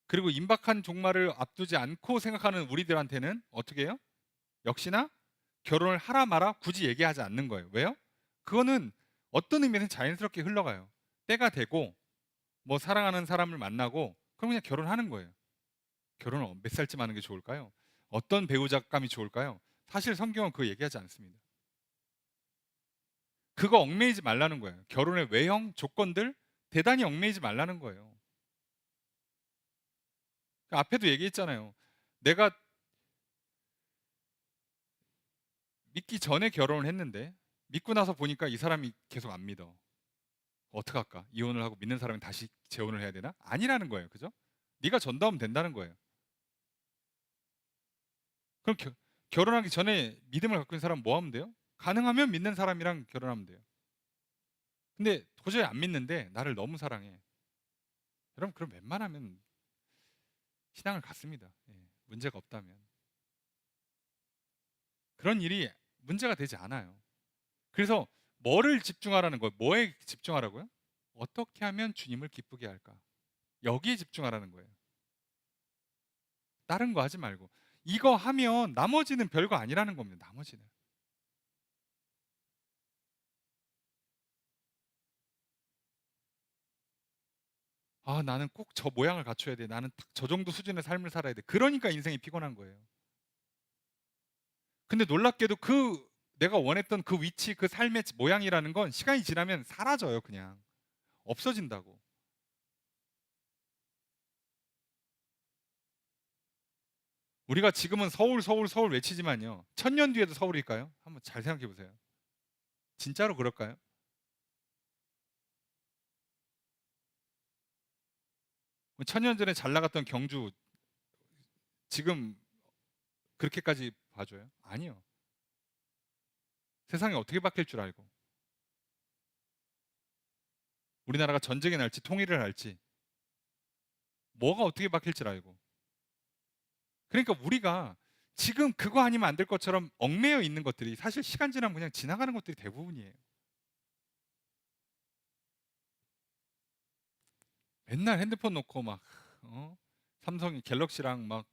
그리고 임박한 종말을 앞두지 않고 생각하는 우리들한테는 어떻게 해요? 역시나 결혼을 하라 마라 굳이 얘기하지 않는 거예요. 왜요? 그거는 어떤 의미에서는 자연스럽게 흘러가요. 때가 되고 뭐 사랑하는 사람을 만나고 그럼 그냥 결혼하는 거예요. 결혼을 몇 살쯤 하는 게 좋을까요? 어떤 배우자감이 좋을까요? 사실 성경은 그거 얘기하지 않습니다. 그거 얽매이지 말라는 거예요. 결혼의 외형, 조건들 대단히 얽매이지 말라는 거예요. 앞에도 얘기했잖아요. 내가 믿기 전에 결혼을 했는데 믿고 나서 보니까 이 사람이 계속 안 믿어. 어떡할까? 이혼을 하고 믿는 사람이 다시 재혼을 해야 되나? 아니라는 거예요. 그죠? 네가 전도하면 된다는 거예요. 그럼 결혼하기 전에 믿음을 갖고 있는 사람 뭐 하면 돼요? 가능하면 믿는 사람이랑 결혼하면 돼요. 근데 도저히 안 믿는데 나를 너무 사랑해. 여러분, 그럼 웬만하면 신앙을 갖습니다. 예, 문제가 없다면. 그런 일이 문제가 되지 않아요. 그래서 뭐를 집중하라는 거예요? 뭐에 집중하라고요? 어떻게 하면 주님을 기쁘게 할까? 여기에 집중하라는 거예요. 다른 거 하지 말고. 이거 하면 나머지는 별거 아니라는 겁니다. 나머지는. 아, 나는 꼭 저 모양을 갖춰야 돼. 나는 딱 저 정도 수준의 삶을 살아야 돼. 그러니까 인생이 피곤한 거예요. 근데 놀랍게도 내가 원했던 그 위치, 그 삶의 모양이라는 건 시간이 지나면 사라져요, 그냥. 없어진다고. 우리가 지금은 서울, 서울, 서울 외치지만요. 1000년 뒤에도 서울일까요? 한번 잘 생각해 보세요. 진짜로 그럴까요? 1000년 전에 잘 나갔던 경주 지금 그렇게까지 봐줘요? 아니요. 세상이 어떻게 바뀔 줄 알고. 우리나라가 전쟁이 날지 통일을 할지 뭐가 어떻게 바뀔 줄 알고. 그러니까 우리가 지금 그거 아니면 안 될 것처럼 얽매여 있는 것들이 사실 시간 지나면 그냥 지나가는 것들이 대부분이에요. 맨날 핸드폰 놓고 막 삼성이 갤럭시랑 막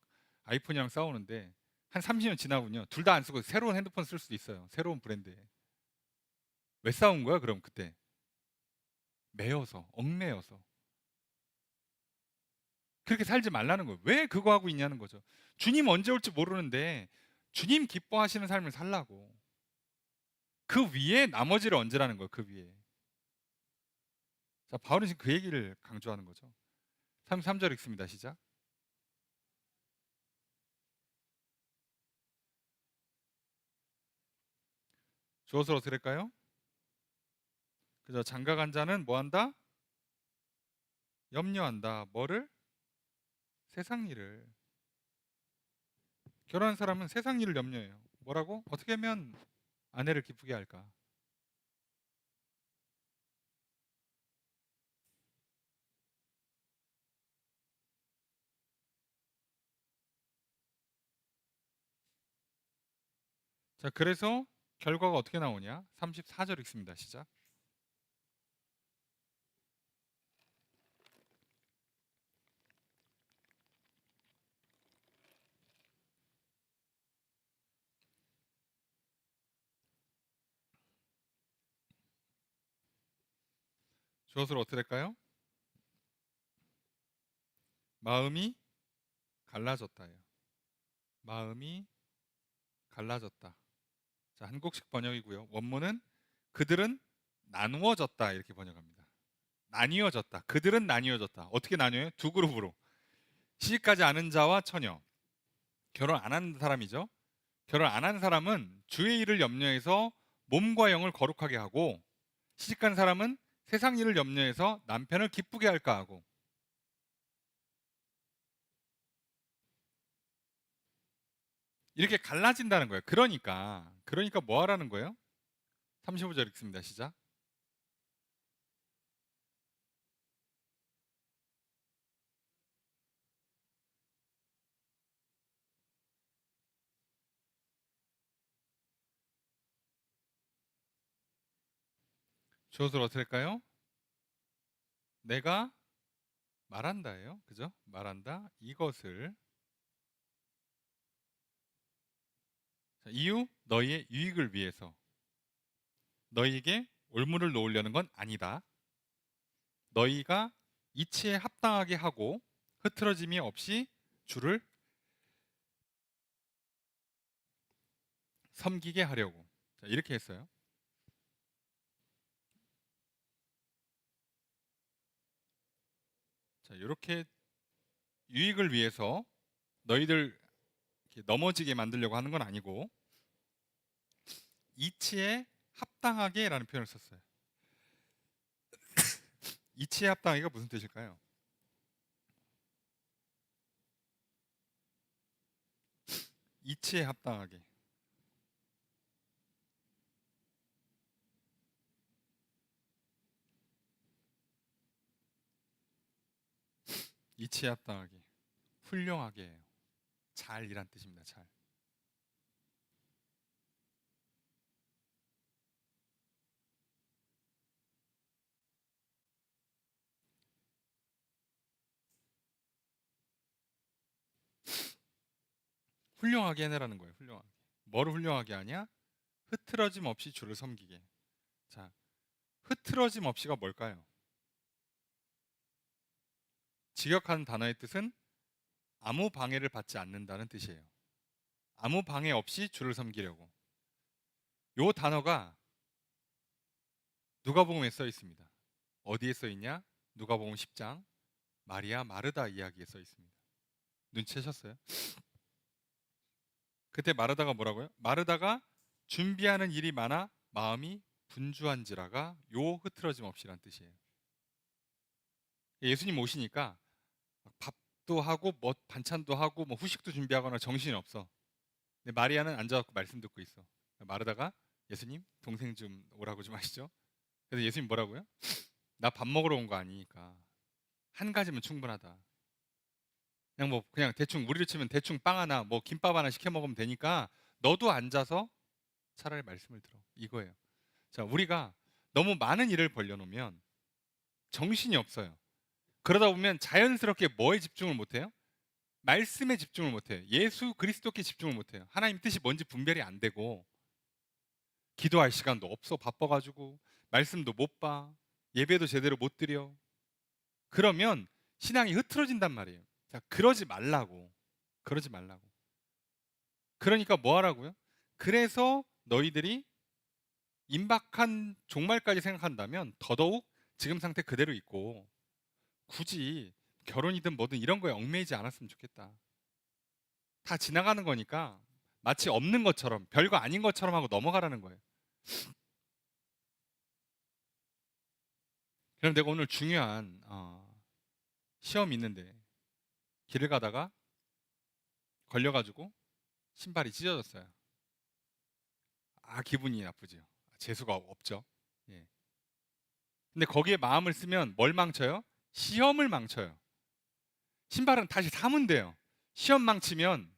아이폰이랑 싸우는데 한 30년 지나면요. 둘 다 안 쓰고 새로운 핸드폰 쓸 수도 있어요. 새로운 브랜드에. 왜 싸운 거야, 그럼 그때? 매여서, 얽매여서. 그렇게 살지 말라는 거예요. 왜 그거 하고 있냐는 거죠. 주님 언제 올지 모르는데 주님 기뻐하시는 삶을 살라고. 그 위에 나머지를 얹으라는 거예요. 그 위에. 자, 바울은 지금 그 얘기를 강조하는 거죠. 33절 읽습니다. 시작. 주어서 어떻게 될까요? 그죠? 장가간 자는 뭐 한다? 염려한다. 뭐를? 세상 일을. 결혼한 사람은 세상 일을 염려해요. 뭐라고? 어떻게 하면 아내를 기쁘게 할까? 자, 그래서 결과가 어떻게 나오냐? 34절 읽습니다. 시작. 주어서 어떻게 될까요? 마음이 갈라졌다예요. 마음이 갈라졌다. 자, 한국식 번역이고요. 원문은 그들은 나누어졌다 이렇게 번역합니다. 나뉘어졌다. 그들은 나뉘어졌다. 어떻게 나뉘어요? 두 그룹으로. 시집가지 않은 자와 처녀. 결혼 안 한 사람이죠. 결혼 안 한 사람은 주의 일을 염려해서 몸과 영을 거룩하게 하고 시집간 사람은 세상 일을 염려해서 남편을 기쁘게 할까 하고. 이렇게 갈라진다는 거예요. 그러니까 뭐 하라는 거예요? 35절 읽습니다. 시작. 주어서 어떻게 할까요? 내가 말한다예요. 그죠? 말한다. 이것을. 자, 이유 너희의 유익을 위해서. 너희에게 올무를 놓으려는 건 아니다. 너희가 이치에 합당하게 하고 흐트러짐이 없이 주를 섬기게 하려고. 자, 이렇게 했어요. 자, 이렇게 유익을 위해서 너희들 이렇게 넘어지게 만들려고 하는 건 아니고 이치에 합당하게라는 표현을 썼어요. 이치에 합당하게가 무슨 뜻일까요? 이치에 합당하게. 이치에 합당하게. 훌륭하게 해요. 잘이란 뜻입니다. 잘. 훌륭하게 해내라는 거예요. 훌륭하게. 뭐를 훌륭하게 하냐? 흐트러짐 없이 주를 섬기게. 자, 흐트러짐 없이가 뭘까요? 직역한 단어의 뜻은 아무 방해를 받지 않는다는 뜻이에요. 아무 방해 없이 주를 섬기려고. 요 단어가 누가복음에 써 있습니다. 어디에 써 있냐? 누가복음 10장 마리아 마르다 이야기에 써 있습니다. 눈치채셨어요? 그때 마르다가 뭐라고요? 마르다가 준비하는 일이 많아 마음이 분주한지라가 요 흐트러짐 없이란 뜻이에요. 예수님 오시니까 밥도 하고 뭐 반찬도 하고 뭐 후식도 준비하거나 정신이 없어. 근데 마리아는 앉아갖고 말씀 듣고 있어. 마르다가 예수님 동생 좀 오라고 좀 하시죠. 그래서 예수님 뭐라고요? 나 밥 먹으러 온 거 아니니까 한 가지면 충분하다. 그냥 대충 우리로 치면 대충 빵 하나 뭐 김밥 하나 시켜 먹으면 되니까 너도 앉아서 차라리 말씀을 들어. 이거예요. 자, 우리가 너무 많은 일을 벌려놓으면 정신이 없어요. 그러다 보면 자연스럽게 뭐에 집중을 못해요? 말씀에 집중을 못해요. 예수 그리스도께 집중을 못해요. 하나님 뜻이 뭔지 분별이 안 되고 기도할 시간도 없어. 바빠가지고 말씀도 못 봐. 예배도 제대로 못 드려. 그러면 신앙이 흐트러진단 말이에요. 자, 그러지 말라고. 그러지 말라고. 그러니까 뭐 하라고요? 그래서 너희들이 임박한 종말까지 생각한다면 더더욱 지금 상태 그대로 있고 굳이 결혼이든 뭐든 이런 거에 얽매이지 않았으면 좋겠다. 다 지나가는 거니까 마치 없는 것처럼 별거 아닌 것처럼 하고 넘어가라는 거예요. 그럼 내가 오늘 중요한 시험이 있는데 길을 가다가 걸려가지고 신발이 찢어졌어요. 기분이 나쁘죠. 재수가 없죠. 예. 근데 거기에 마음을 쓰면 뭘 망쳐요? 시험을 망쳐요. 신발은 다시 사면 돼요. 시험 망치면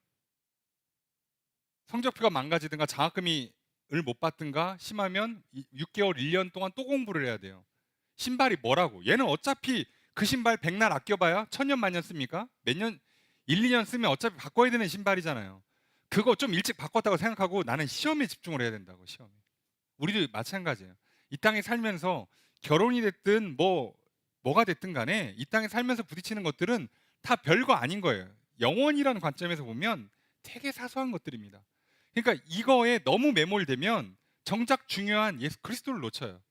성적표가 망가지든가 장학금이 을 못 받든가 심하면 6개월, 1년 동안 또 공부를 해야 돼요. 신발이 뭐라고? 얘는 어차피 그 신발 백날 아껴봐야 천년 만년 씁니까? 몇 년, 1, 2년 쓰면 어차피 바꿔야 되는 신발이잖아요. 그거 좀 일찍 바꿨다고 생각하고 나는 시험에 집중을 해야 된다고. 시험에. 우리도 마찬가지예요. 이 땅에 살면서 결혼이 됐든 뭐가 됐든 간에 이 땅에 살면서 부딪히는 것들은 다 별거 아닌 거예요. 영원이라는 관점에서 보면 되게 사소한 것들입니다. 그러니까 이거에 너무 매몰되면 정작 중요한 예수 그리스도를 놓쳐요.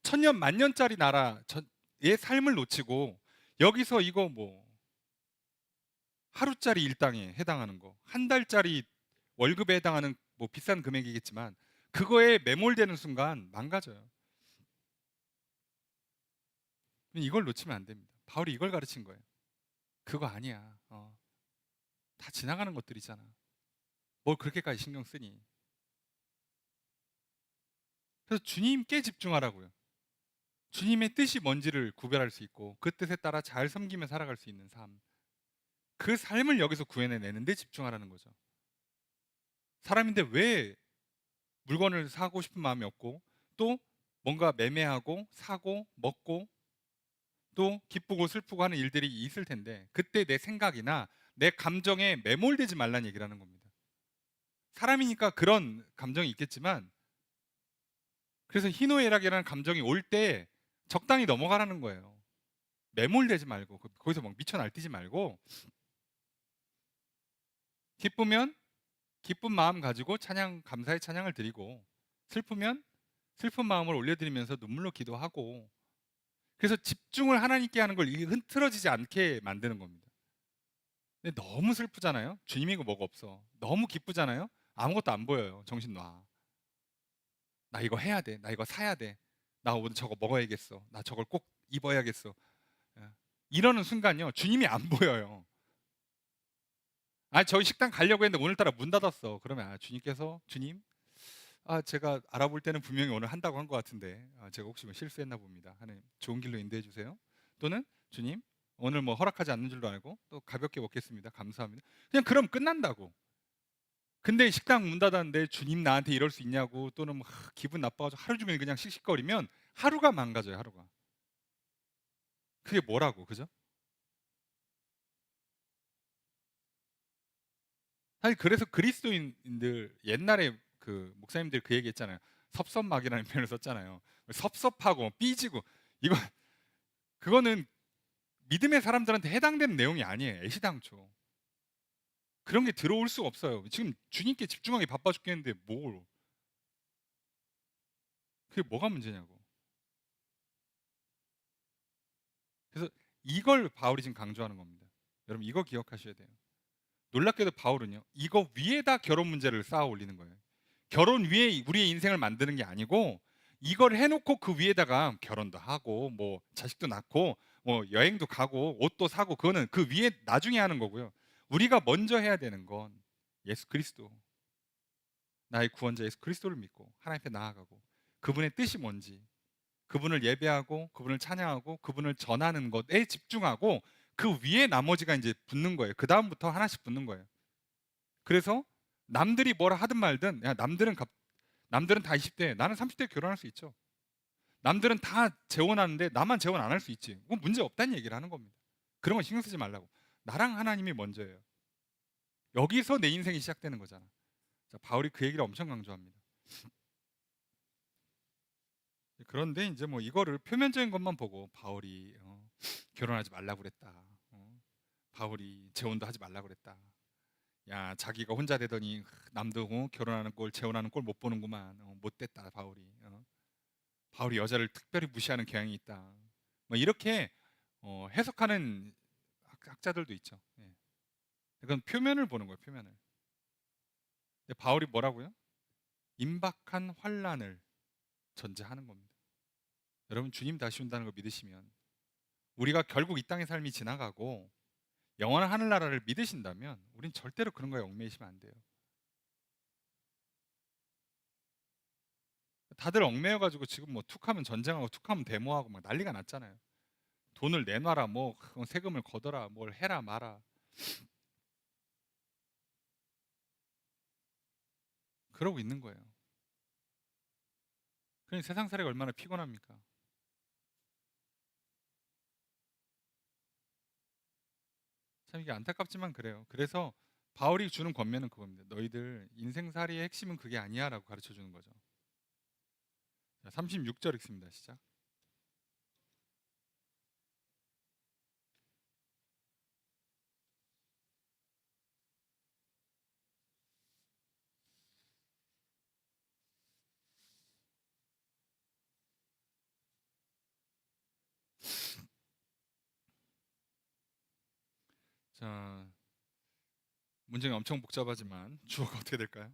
천년 만년짜리 나라의 삶을 놓치고 여기서 이거 뭐 하루짜리 일당에 해당하는 거, 한 달짜리 월급에 해당하는 뭐 비싼 금액이겠지만 그거에 매몰되는 순간 망가져요. 이걸 놓치면 안 됩니다. 바울이 이걸 가르친 거예요. 그거 아니야. 다 지나가는 것들이잖아. 뭘 그렇게까지 신경 쓰니? 그래서 주님께 집중하라고요. 주님의 뜻이 뭔지를 구별할 수 있고 그 뜻에 따라 잘 섬기며 살아갈 수 있는 삶. 그 삶을 여기서 구해내는데 집중하라는 거죠. 사람인데 왜 물건을 사고 싶은 마음이 없고 또 뭔가 매매하고 사고 먹고 또 기쁘고 슬프고 하는 일들이 있을 텐데 그때 내 생각이나 내 감정에 매몰되지 말라는 얘기를 하는 겁니다. 사람이니까 그런 감정이 있겠지만 그래서 희노애락이라는 감정이 올 때 적당히 넘어가라는 거예요. 매몰되지 말고 거기서 막 미쳐 날뛰지 말고 기쁘면 기쁜 마음 가지고 찬양 감사의 찬양을 드리고 슬프면 슬픈 마음을 올려드리면서 눈물로 기도하고 그래서 집중을 하나님께 하는 걸 이게 흐트러지지 않게 만드는 겁니다. 근데 너무 슬프잖아요. 주님이고 뭐가 없어. 너무 기쁘잖아요. 아무것도 안 보여요. 정신 놔. 나 이거 해야 돼. 나 이거 사야 돼. 나 오늘 저거 먹어야겠어. 나 저걸 꼭 입어야겠어. 예. 이러는 순간요. 주님이 안 보여요. 저희 식당 가려고 했는데 오늘따라 문 닫았어. 그러면 주님, 제가 알아볼 때는 분명히 오늘 한다고 한 것 같은데 제가 혹시 뭐 실수했나 봅니다. 하나님 좋은 길로 인도해 주세요. 또는 주님 오늘 뭐 허락하지 않는 줄도 알고 또 가볍게 먹겠습니다. 감사합니다. 그냥 그럼 끝난다고. 근데 식당 문 닫았는데 주님 나한테 이럴 수 있냐고 또는 막 기분 나빠가지고 하루 종일 그냥 씩씩거리면 하루가 망가져요. 하루가. 그게 뭐라고, 그죠? 사실 그래서 그리스도인들 옛날에 그 목사님들 그 얘기했잖아요. 섭섭막이라는 표현을 썼잖아요. 섭섭하고 삐지고 이거 그거는 믿음의 사람들한테 해당되는 내용이 아니에요. 애시당초. 그런 게 들어올 수가 없어요. 지금 주님께 집중하기 바빠 죽겠는데 뭘? 그게 뭐가 문제냐고. 그래서 이걸 바울이 지금 강조하는 겁니다. 여러분 이거 기억하셔야 돼요. 놀랍게도 바울은요. 이거 위에다 결혼 문제를 쌓아 올리는 거예요. 결혼 위에 우리의 인생을 만드는 게 아니고 이걸 해놓고 그 위에다가 결혼도 하고 뭐 자식도 낳고 뭐 여행도 가고 옷도 사고 그거는 그 위에 나중에 하는 거고요. 우리가 먼저 해야 되는 건 예수 그리스도, 나의 구원자 예수 그리스도를 믿고 하나님 앞에 나아가고 그분의 뜻이 뭔지 그분을 예배하고 그분을 찬양하고 그분을 전하는 것에 집중하고 그 위에 나머지가 이제 붙는 거예요. 그 다음부터 하나씩 붙는 거예요. 그래서 남들이 뭐라 하든 말든 야 남들은 다 20대 나는 30대 결혼할 수 있죠. 남들은 다 재혼하는데 나만 재혼 안 할 수 있지. 그건 문제 없다는 얘기를 하는 겁니다. 그런 거 신경 쓰지 말라고. 나랑 하나님이 먼저예요. 여기서 내 인생이 시작되는 거잖아. 자, 바울이 그 얘기를 엄청 강조합니다. 그런데 이제 뭐 이거를 표면적인 것만 보고 바울이 결혼하지 말라고 그랬다. 바울이 재혼도 하지 말라고 그랬다. 야, 자기가 혼자 되더니 남도 결혼하는 꼴, 재혼하는 꼴 못 보는구만. 못됐다, 바울이. 바울이 여자를 특별히 무시하는 경향이 있다. 뭐 이렇게 해석하는 학자들도 있죠. 예. 그건 표면을 보는 거예요, 표면을. 근데 바울이 뭐라고요? 임박한 환란을 전제하는 겁니다. 여러분 주님 다시 온다는 거 믿으시면 우리가 결국 이 땅의 삶이 지나가고 영원한 하늘나라를 믿으신다면 우린 절대로 그런 거에 얽매이시면 안 돼요. 다들 얽매여가지고 지금 뭐 툭하면 전쟁하고 툭하면 데모하고 막 난리가 났잖아요. 돈을 내놔라, 뭐 세금을 걷어라, 뭘 해라 마라. 그러고 있는 거예요. 그러니 세상 살이가 얼마나 피곤합니까? 참 이게 안타깝지만 그래요. 그래서 바울이 주는 권면은 그겁니다. 너희들 인생살이의 핵심은 그게 아니야라고 가르쳐 주는 거죠. 자, 36절 읽습니다. 시작. 자, 문제가 엄청 복잡하지만 주어가 어떻게 될까요?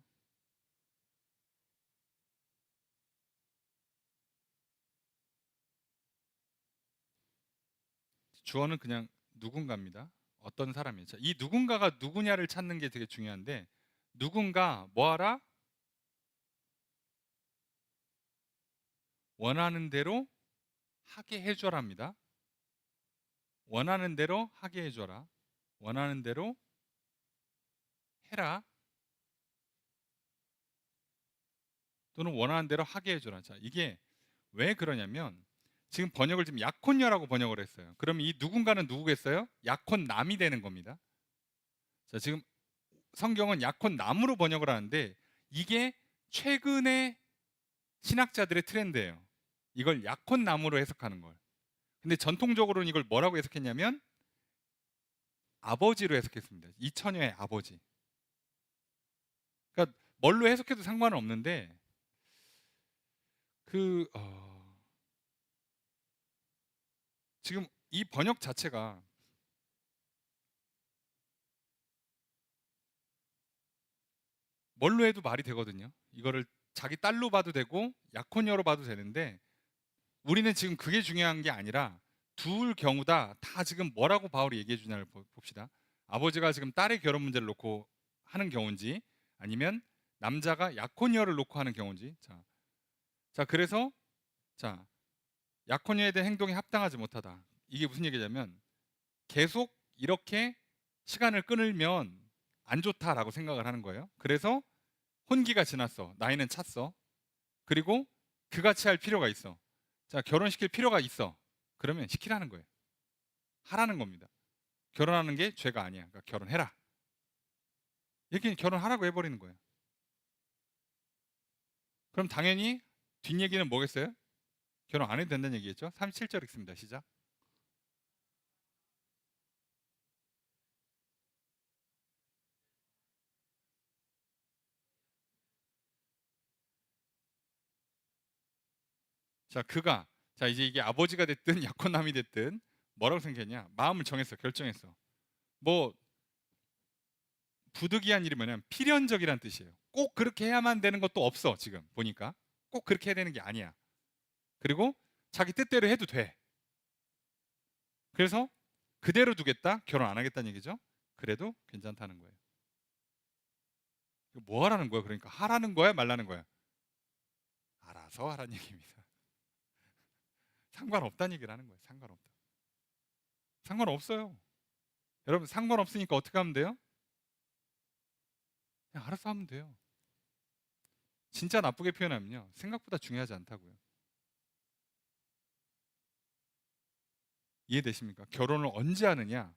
주어는 그냥 누군가입니다. 어떤 사람이에요. 자, 이 누군가가 누구냐를 찾는 게 되게 중요한데 누군가 뭐하라? 원하는 대로 하게 해줘랍니다. 원하는 대로 하게 해줘라. 원하는 대로 해라. 또는 원하는 대로 하게 해줘라. 자, 이게 왜 그러냐면 지금 번역을 지금 약혼녀라고 번역을 했어요. 그럼 이 누군가는 누구겠어요? 약혼남이 되는 겁니다. 자, 지금 성경은 약혼남으로 번역을 하는데 이게 최근의 신학자들의 트렌드예요. 이걸 약혼남으로 해석하는 걸. 근데 전통적으로는 이걸 뭐라고 해석했냐면 아버지로 해석했습니다. 이 처녀의 아버지. 그러니까 뭘로 해석해도 상관은 없는데 그 지금 이 번역 자체가 뭘로 해도 말이 되거든요. 이거를 자기 딸로 봐도 되고 약혼녀로 봐도 되는데 우리는 지금 그게 중요한 게 아니라 둘 경우 다 지금 뭐라고 바울이 얘기해 주냐를 봅시다. 아버지가 지금 딸의 결혼 문제를 놓고 하는 경우인지 아니면 남자가 약혼녀를 놓고 하는 경우인지. 자 그래서 자 약혼녀에 대한 행동이 합당하지 못하다. 이게 무슨 얘기냐면 계속 이렇게 시간을 끊으면 안 좋다라고 생각을 하는 거예요. 그래서 혼기가 지났어. 나이는 찼어. 그리고 그같이 할 필요가 있어. 자, 결혼시킬 필요가 있어. 그러면 시키라는 거예요. 하라는 겁니다. 결혼하는 게 죄가 아니야. 그러니까 결혼해라. 이렇게 결혼하라고 해버리는 거예요. 그럼 당연히 뒷얘기는 뭐겠어요? 결혼 안 해도 된다는 얘기겠죠? 37절 읽습니다. 시작. 자, 그가, 자, 이제 이게 아버지가 됐든 약혼남이 됐든 뭐라고 생각했냐? 마음을 정했어. 결정했어. 뭐 부득이한 일이 뭐냐면 필연적이란 뜻이에요. 꼭 그렇게 해야만 되는 것도 없어. 지금 보니까 꼭 그렇게 해야 되는 게 아니야. 그리고 자기 뜻대로 해도 돼. 그래서 그대로 두겠다. 결혼 안 하겠다는 얘기죠. 그래도 괜찮다는 거예요. 뭐 하라는 거야? 그러니까 하라는 거야, 말라는 거야? 알아서 하라는 얘기입니다. 상관없다는 얘기를 하는 거예요. 상관없다. 상관없어요. 여러분, 상관없으니까 어떻게 하면 돼요? 그냥 알아서 하면 돼요. 진짜 나쁘게 표현하면요, 생각보다 중요하지 않다고요. 이해되십니까? 결혼을 언제 하느냐가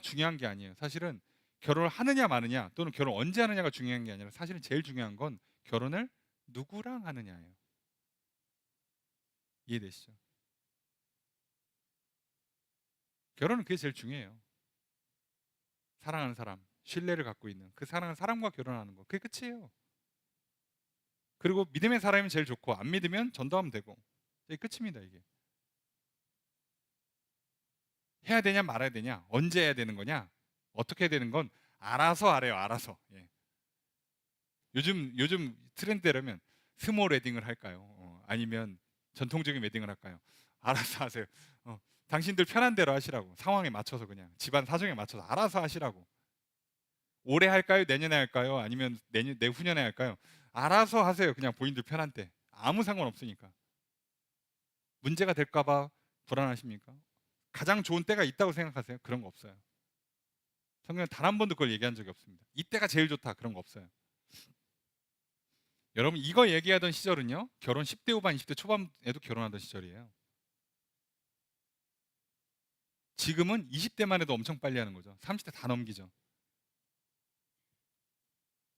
중요한 게 아니에요. 사실은 결혼을 하느냐 마느냐 또는 결혼 언제 하느냐가 중요한 게 아니라 사실은 제일 중요한 건 결혼을 누구랑 하느냐예요. 이해되시죠? 결혼은 그게 제일 중요해요. 사랑하는 사람, 신뢰를 갖고 있는 그 사랑하는 사람과 결혼하는 거, 그게 끝이에요. 그리고 믿음의 사람이면 제일 좋고 안 믿으면 전도하면 되고, 이게 끝입니다. 이게 해야 되냐 말아야 되냐, 언제 해야 되는 거냐, 어떻게 해야 되는 건 알아서 하래요. 알아서. 예. 요즘 트렌드라면 스몰 웨딩을 할까요? 아니면 전통적인 웨딩을 할까요? 알아서 하세요. 당신들 편한 대로 하시라고. 상황에 맞춰서 그냥 집안 사정에 맞춰서 알아서 하시라고. 올해 할까요? 내년에 할까요? 아니면 내후년에 할까요? 알아서 하세요. 그냥 본인들 편한 때. 아무 상관없으니까. 문제가 될까 봐 불안하십니까? 가장 좋은 때가 있다고 생각하세요? 그런 거 없어요. 성경은 단 한 번도 그걸 얘기한 적이 없습니다. 이때가 제일 좋다. 그런 거 없어요. 여러분, 이거 얘기하던 시절은요, 결혼 10대 후반 20대 초반에도 결혼하던 시절이에요. 지금은 20대만 해도 엄청 빨리 하는 거죠. 30대 다 넘기죠.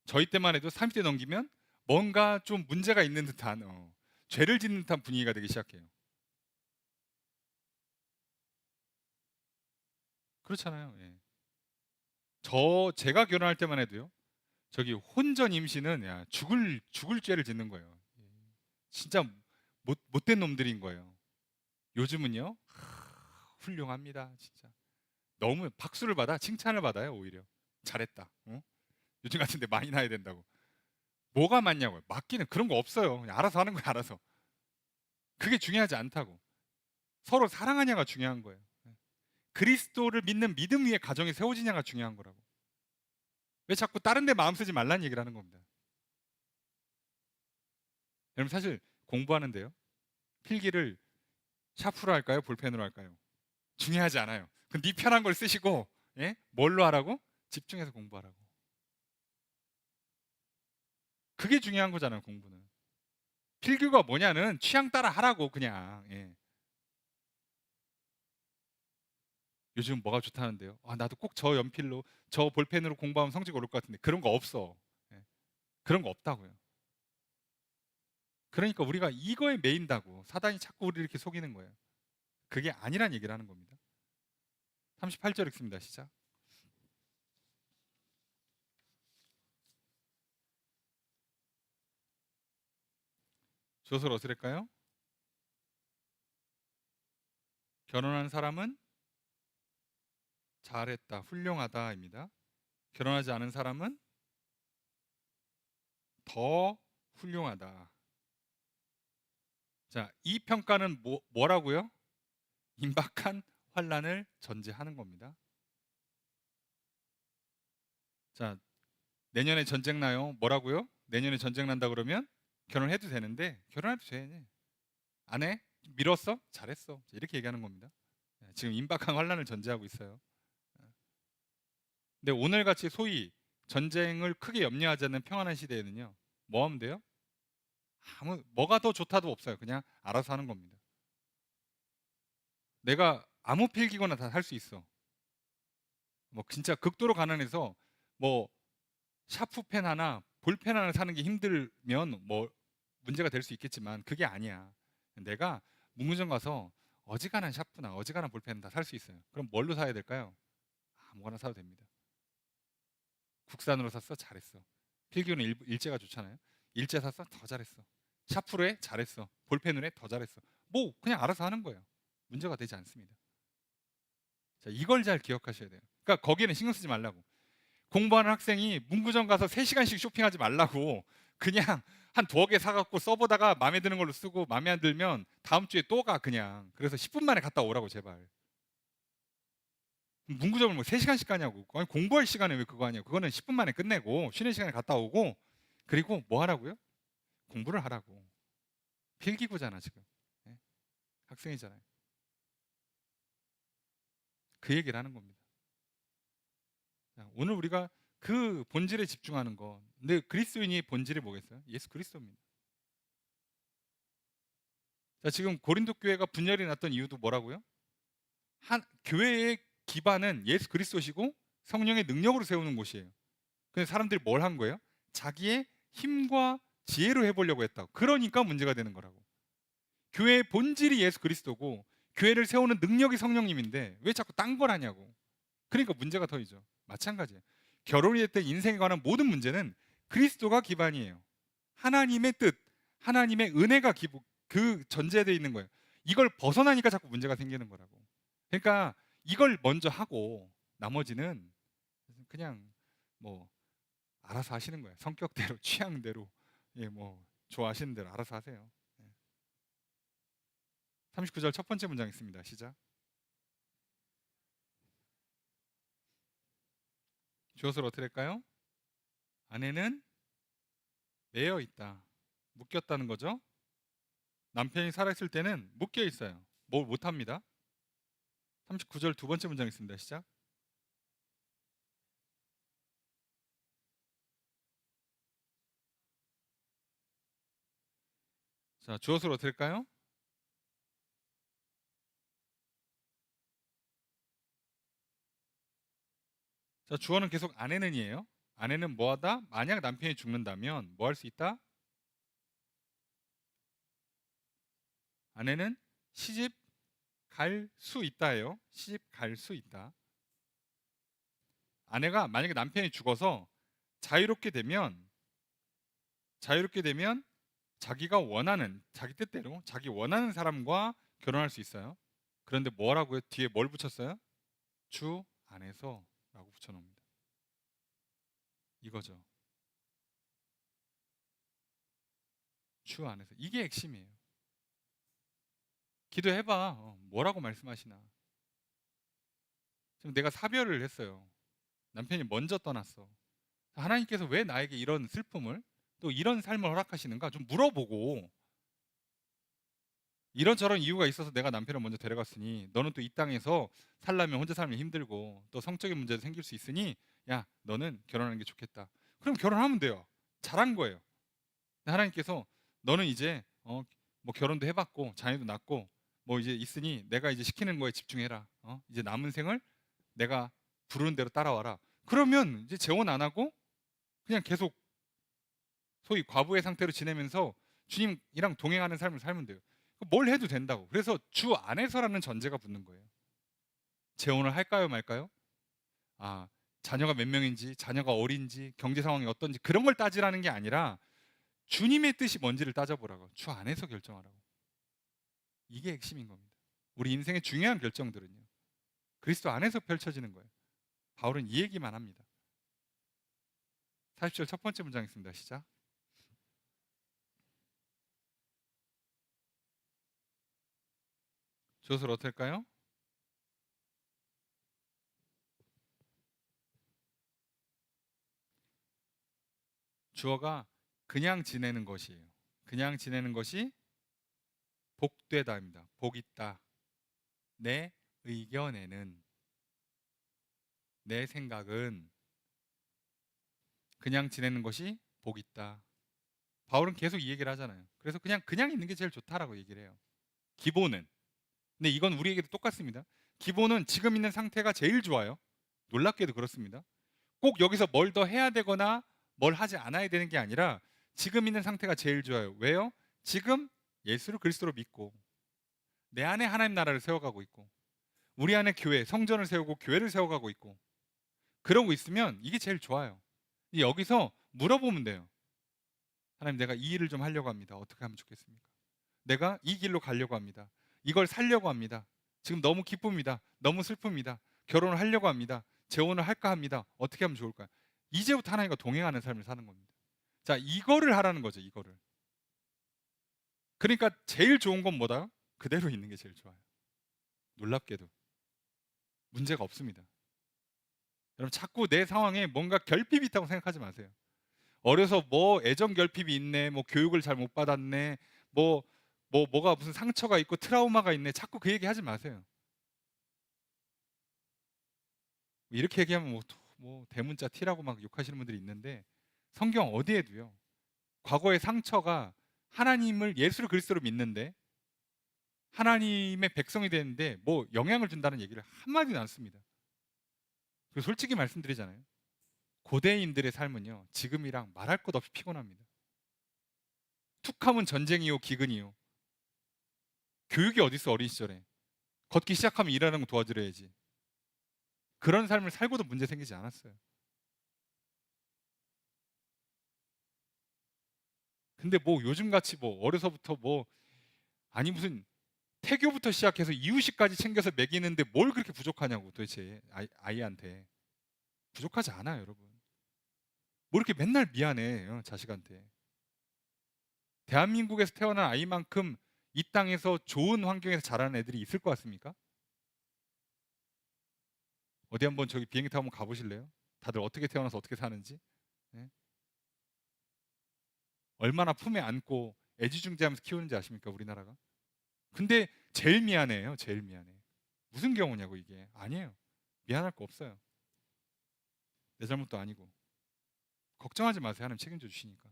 저희 때만 해도 30대 넘기면 뭔가 좀 문제가 있는 듯한, 죄를 짓는 듯한 분위기가 되기 시작해요. 그렇잖아요. 예. 제가 결혼할 때만 해도요, 저기 혼전 임신은 야, 죽을 죄를 짓는 거예요. 예. 진짜 못된 놈들인 거예요. 요즘은요, 훌륭합니다. 진짜 너무 박수를 받아, 칭찬을 받아요. 오히려 잘했다. 요즘 같은데 많이 나야 된다고. 뭐가 맞냐고요? 맞기는 그런 거 없어요. 그냥 알아서 하는 거야. 알아서. 그게 중요하지 않다고. 서로 사랑하냐가 중요한 거예요. 예. 그리스도를 믿는 믿음 위에 가정이 세워지냐가 중요한 거라고. 왜 자꾸 다른 데 마음 쓰지 말라는 얘기를 하는 겁니다. 여러분, 사실 공부하는데요, 필기를 샤프로 할까요? 볼펜으로 할까요? 중요하지 않아요. 네 편한 걸 쓰시고, 예? 뭘로 하라고? 집중해서 공부하라고. 그게 중요한 거잖아요. 공부는. 필기가 뭐냐는 취향 따라 하라고. 그냥. 예. 요즘 뭐가 좋다는데요? 나도 꼭 저 연필로 저 볼펜으로 공부하면 성적 오를 것 같은데 그런 거 없어. 예. 그런 거 없다고요. 그러니까 우리가 이거에 매인다고 사단이 자꾸 우리를 이렇게 속이는 거예요. 그게 아니란 얘기를 하는 겁니다. 38절 읽습니다. 시작. 주어서 어찌될까요? 결혼한 사람은 잘했다, 훌륭하다입니다. 결혼하지 않은 사람은 더 훌륭하다. 자, 이 평가는 뭐라고요? 임박한 환란을 전제하는 겁니다. 자, 내년에 전쟁 나요. 뭐라고요? 내년에 전쟁 난다 그러면 결혼해도 되는데 결혼해도 돼. 안 해? 미뤘어? 잘했어. 이렇게 얘기하는 겁니다. 지금 임박한 환란을 전제하고 있어요. 근데 오늘같이 소위 전쟁을 크게 염려하지 않는 평안한 시대에는요, 뭐 하면 돼요? 뭐가 더 좋다도 없어요. 그냥 알아서 하는 겁니다. 내가 아무 필기거나 다 할 수 있어. 뭐 진짜 극도로 가난해서 뭐 샤프펜 하나, 볼펜 하나 사는 게 힘들면 뭐 문제가 될 수 있겠지만 그게 아니야. 내가 문구점 가서 어지간한 샤프나 어지간한 볼펜 다 살 수 있어요. 그럼 뭘로 사야 될까요? 아무거나 사도 됩니다. 국산으로 샀어? 잘했어. 필기는 일제가 좋잖아요. 일제 샀어? 더 잘했어. 샤프로 해? 잘했어. 볼펜으로 해? 더 잘했어. 뭐 그냥 알아서 하는 거예요. 문제가 되지 않습니다. 자, 이걸 잘 기억하셔야 돼요. 그러니까 거기에는 신경 쓰지 말라고. 공부하는 학생이 문구점 가서 3시간씩 쇼핑하지 말라고. 그냥 한 두어 개 사갖고 써보다가 마음에 드는 걸로 쓰고 마음에 안 들면 다음 주에 또 가 그냥. 그래서 10분 만에 갔다 오라고 제발. 문구점을 뭐 3시간씩 가냐고. 아니, 공부할 시간에 왜 그거 하냐고. 그거는 10분 만에 끝내고 쉬는 시간에 갔다 오고, 그리고 뭐 하라고요? 공부를 하라고. 필기구잖아 지금. 네? 학생이잖아요. 그 얘기를 하는 겁니다. 자, 오늘 우리가 그 본질에 집중하는 거. 근데 그리스도인이 본질이 뭐겠어요? 예수 그리스도입니다. 자, 지금 고린도 교회가 분열이 났던 이유도 뭐라고요? 교회의 기반은 예수 그리스도시고 성령의 능력으로 세우는 곳이에요. 근데 사람들이 뭘 한 거예요? 자기의 힘과 지혜로 해보려고 했다고. 그러니까 문제가 되는 거라고. 교회의 본질이 예수 그리스도고 교회를 세우는 능력이 성령님인데 왜 자꾸 딴 걸 하냐고. 그러니까 문제가 터지죠. 마찬가지예요. 결혼이 됐든 인생에 관한 모든 문제는 그리스도가 기반이에요. 하나님의 뜻, 하나님의 은혜가 그 전제되어 있는 거예요. 이걸 벗어나니까 자꾸 문제가 생기는 거라고. 그러니까 이걸 먼저 하고 나머지는 그냥 뭐 알아서 하시는 거예요. 성격대로, 취향대로, 예, 뭐 좋아하시는 대로 알아서 하세요. 39절 첫 번째 문장 있습니다. 시작. 주어를 어떻게 할까요? 아내는 매여 있다. 묶였다는 거죠. 남편이 살아있을 때는 묶여 있어요. 뭘 못합니다. 39절 두 번째 문장 있습니다. 시작. 자, 주어를 어떻게 할까요? 자, 주어는 계속 아내는이에요. 아내는 뭐하다? 만약 남편이 죽는다면 뭐 할 수 있다? 아내는 시집 갈 수 있다예요. 시집 갈 수 있다. 아내가 만약에 남편이 죽어서 자유롭게 되면 자기가 원하는 자기 뜻대로 자기 원하는 사람과 결혼할 수 있어요. 그런데 뭐라고요? 뒤에 뭘 붙였어요? 주 안에서라고 붙여놓습니다. 이거죠. 주 안에서. 이게 핵심이에요. 기도해봐. 뭐라고 말씀하시나. 지금 내가 사별을 했어요. 남편이 먼저 떠났어. 하나님께서 왜 나에게 이런 슬픔을 또 이런 삶을 허락하시는가 좀 물어보고, 이런저런 이유가 있어서 내가 남편을 먼저 데려갔으니 너는 또 이 땅에서 살려면 혼자 살면 힘들고 또 성적인 문제도 생길 수 있으니 야 너는 결혼하는 게 좋겠다. 그럼 결혼하면 돼요. 잘한 거예요. 하나님께서 너는 이제 뭐 결혼도 해봤고 자녀도 낳고 뭐 이제 있으니 내가 이제 시키는 거에 집중해라. 이제 남은 생을 내가 부르는 대로 따라와라. 그러면 이제 재혼 안 하고 그냥 계속 소위 과부의 상태로 지내면서 주님이랑 동행하는 삶을 살면 돼요. 뭘 해도 된다고. 그래서 주 안에서라는 전제가 붙는 거예요. 재혼을 할까요, 말까요? 아, 자녀가 몇 명인지, 자녀가 어린지, 경제 상황이 어떤지 그런 걸 따지라는 게 아니라 주님의 뜻이 뭔지를 따져보라고. 주 안에서 결정하라고. 이게 핵심인 겁니다. 우리 인생의 중요한 결정들은요. 그리스도 안에서 펼쳐지는 거예요. 바울은 이 얘기만 합니다. 40절 첫 번째 문장 있습니다. 시작. 주어를 어떻게 할까요? 주어가 그냥 지내는 것이에요. 그냥 지내는 것이 복되다입니다. 복 있다. 내 의견에는 내 생각은 그냥 지내는 것이 복 있다. 바울은 계속 이 얘기를 하잖아요. 그래서 그냥 있는 게 제일 좋다라고 얘기를 해요. 기본은. 근데 이건 우리에게도 똑같습니다. 기본은 지금 있는 상태가 제일 좋아요. 놀랍게도 그렇습니다. 꼭 여기서 뭘 더 해야 되거나 뭘 하지 않아야 되는 게 아니라 지금 있는 상태가 제일 좋아요. 왜요? 지금 예수를 그리스도로 믿고 내 안에 하나님 나라를 세워가고 있고 우리 안에 교회, 성전을 세우고 교회를 세워가고 있고 그러고 있으면 이게 제일 좋아요. 여기서 물어보면 돼요. 하나님, 내가 이 일을 좀 하려고 합니다. 어떻게 하면 좋겠습니까? 내가 이 길로 가려고 합니다. 이걸 살려고 합니다. 지금 너무 기쁩니다. 너무 슬픕니다. 결혼을 하려고 합니다. 재혼을 할까 합니다. 어떻게 하면 좋을까요? 이제부터 하나님과 동행하는 삶을 사는 겁니다. 자, 이거를 하라는 거죠. 이거를. 그러니까 제일 좋은 건 뭐다? 그대로 있는 게 제일 좋아요. 놀랍게도 문제가 없습니다. 여러분, 자꾸 내 상황에 뭔가 결핍이 있다고 생각하지 마세요. 어려서 뭐 애정 결핍이 있네, 뭐 교육을 잘 못 받았네, 뭐가 무슨 상처가 있고 트라우마가 있네. 자꾸 그 얘기 하지 마세요. 이렇게 얘기하면 뭐 대문자 T라고 막 욕하시는 분들이 있는데 성경 어디에도요. 과거의 상처가 하나님을 예수를 그리스도로 믿는데 하나님의 백성이 되는데 뭐 영향을 준다는 얘기를 한마디도 안 씁니다. 그리고 솔직히 말씀드리잖아요. 고대인들의 삶은요. 지금이랑 말할 것 없이 피곤합니다. 툭하면 전쟁이요 기근이요. 교육이 어딨어 어린 시절에. 걷기 시작하면 일하는 거 도와드려야지. 그런 삶을 살고도 문제 생기지 않았어요. 근데 뭐 요즘같이 뭐 어려서부터 뭐 아니 무슨 태교부터 시작해서 이유식까지 챙겨서 먹이는데 뭘 그렇게 부족하냐고 도대체 아이한테. 부족하지 않아요 여러분. 뭐 이렇게 맨날 미안해 자식한테. 대한민국에서 태어난 아이만큼 이 땅에서 좋은 환경에서 자라는 애들이 있을 것 같습니까? 어디 한번 저기 비행기 타고 한번 가보실래요? 다들 어떻게 태어나서 어떻게 사는지. 네? 얼마나 품에 안고 애지중지하면서 키우는지 아십니까 우리나라가? 근데 제일 미안해요. 제일 미안해. 무슨 경우냐고 이게. 아니에요. 미안할 거 없어요. 내 잘못도 아니고. 걱정하지 마세요. 하나님 책임져 주시니까.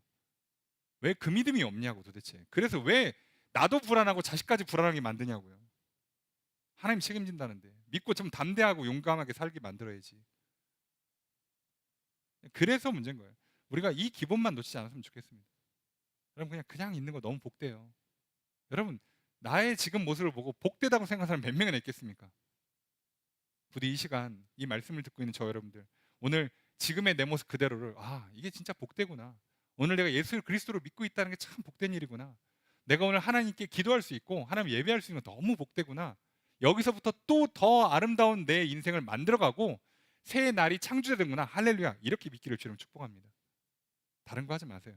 왜 그 믿음이 없냐고 도대체. 그래서 왜 나도 불안하고 자식까지 불안하게 만드냐고요. 하나님 책임진다는데. 믿고 좀 담대하고 용감하게 살게 만들어야지. 그래서 문제인 거예요. 우리가 이 기본만 놓치지 않았으면 좋겠습니다. 여러분 그냥 있는 거 너무 복돼요. 여러분 나의 지금 모습을 보고 복되다고 생각하는 사람 몇 명이나 있겠습니까? 부디 이 시간 이 말씀을 듣고 있는 저 여러분들 오늘 지금의 내 모습 그대로를 이게 진짜 복되구나. 오늘 내가 예수 그리스도를 믿고 있다는 게 참 복된 일이구나. 내가 오늘 하나님께 기도할 수 있고 하나님 예배할 수 있는 건 너무 복되구나. 여기서부터 또 더 아름다운 내 인생을 만들어가고 새 날이 창조되는구나. 할렐루야. 이렇게 믿기를 주님 축복합니다. 다른 거 하지 마세요.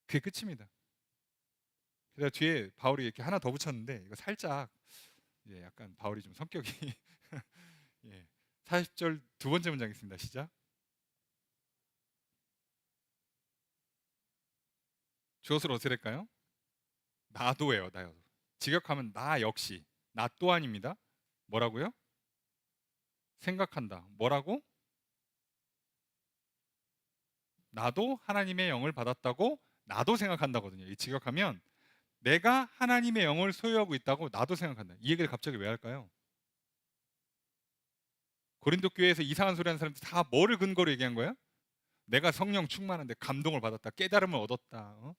그게 끝입니다. 그래서 뒤에 바울이 이렇게 하나 더 붙였는데 이거 살짝 약간 바울이 좀 성격이 예. 40절 두 번째 문장 있습니다. 시작. 주어를 어떻게 될까요? 나도예요. 나요. 직역하면 나 역시 나 또한입니다. 뭐라고요? 생각한다. 뭐라고? 나도 하나님의 영을 받았다고 나도 생각한다거든요. 이 직역하면 내가 하나님의 영을 소유하고 있다고 나도 생각한다. 이 얘기를 갑자기 왜 할까요? 고린도 교회에서 이상한 소리 하는 사람들 다 뭐를 근거로 얘기한 거야? 내가 성령 충만한데 감동을 받았다. 깨달음을 얻었다.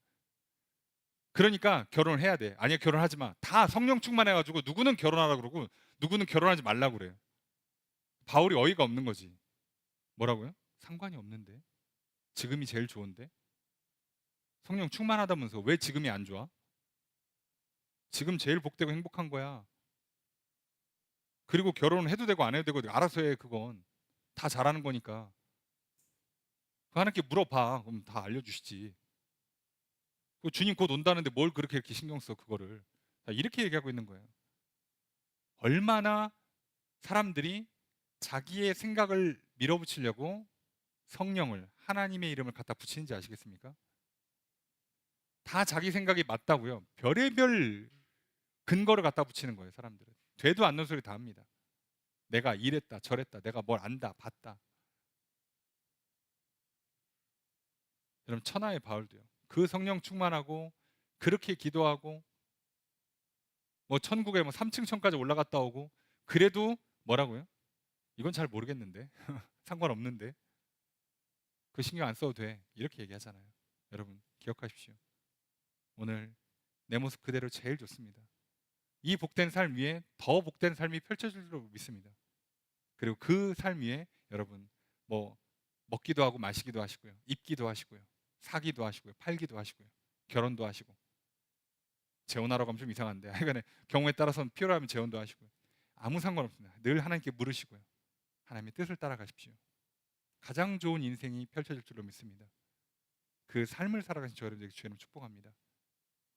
그러니까 결혼을 해야 돼. 아니야 결혼하지 마. 다 성령 충만해가지고 누구는 결혼하라 그러고 누구는 결혼하지 말라 그래요. 바울이 어이가 없는 거지. 뭐라고요? 상관이 없는데. 지금이 제일 좋은데. 성령 충만하다면서 왜 지금이 안 좋아? 지금 제일 복되고 행복한 거야. 그리고 결혼을 해도 되고 안 해도 되고 알아서 해 그건. 다 잘하는 거니까. 그 하나님께 물어봐. 그럼 다 알려주시지. 그 주님 곧 온다는데 뭘 그렇게 이렇게 신경 써 그거를. 이렇게 얘기하고 있는 거예요. 얼마나 사람들이 자기의 생각을 밀어붙이려고 성령을 하나님의 이름을 갖다 붙이는지 아시겠습니까? 다 자기 생각이 맞다고요. 별의별 근거를 갖다 붙이는 거예요 사람들은. 되도 않는 소리 다 합니다. 내가 이랬다 저랬다 내가 뭘 안다 봤다. 여러분 천하의 바울도요. 그 성령 충만하고 그렇게 기도하고 뭐 천국에 뭐 3층 천까지 올라갔다 오고 그래도 뭐라고요? 이건 잘 모르겠는데 상관없는데 그 신경 안 써도 돼 이렇게 얘기하잖아요. 여러분 기억하십시오. 오늘 내 모습 그대로 제일 좋습니다. 이 복된 삶 위에 더 복된 삶이 펼쳐질 줄 믿습니다. 그리고 그 삶 위에 여러분 뭐 먹기도 하고 마시기도 하시고요. 입기도 하시고요. 사기도 하시고요. 팔기도 하시고요. 결혼도 하시고 재혼하라고 하면 좀 이상한데 하여간에 경우에 따라서는 필요하면 재혼도 하시고요. 아무 상관없습니다. 늘 하나님께 물으시고요. 하나님의 뜻을 따라가십시오. 가장 좋은 인생이 펼쳐질 줄로 믿습니다. 그 삶을 살아가신 저 여러분에게 주님 축복합니다.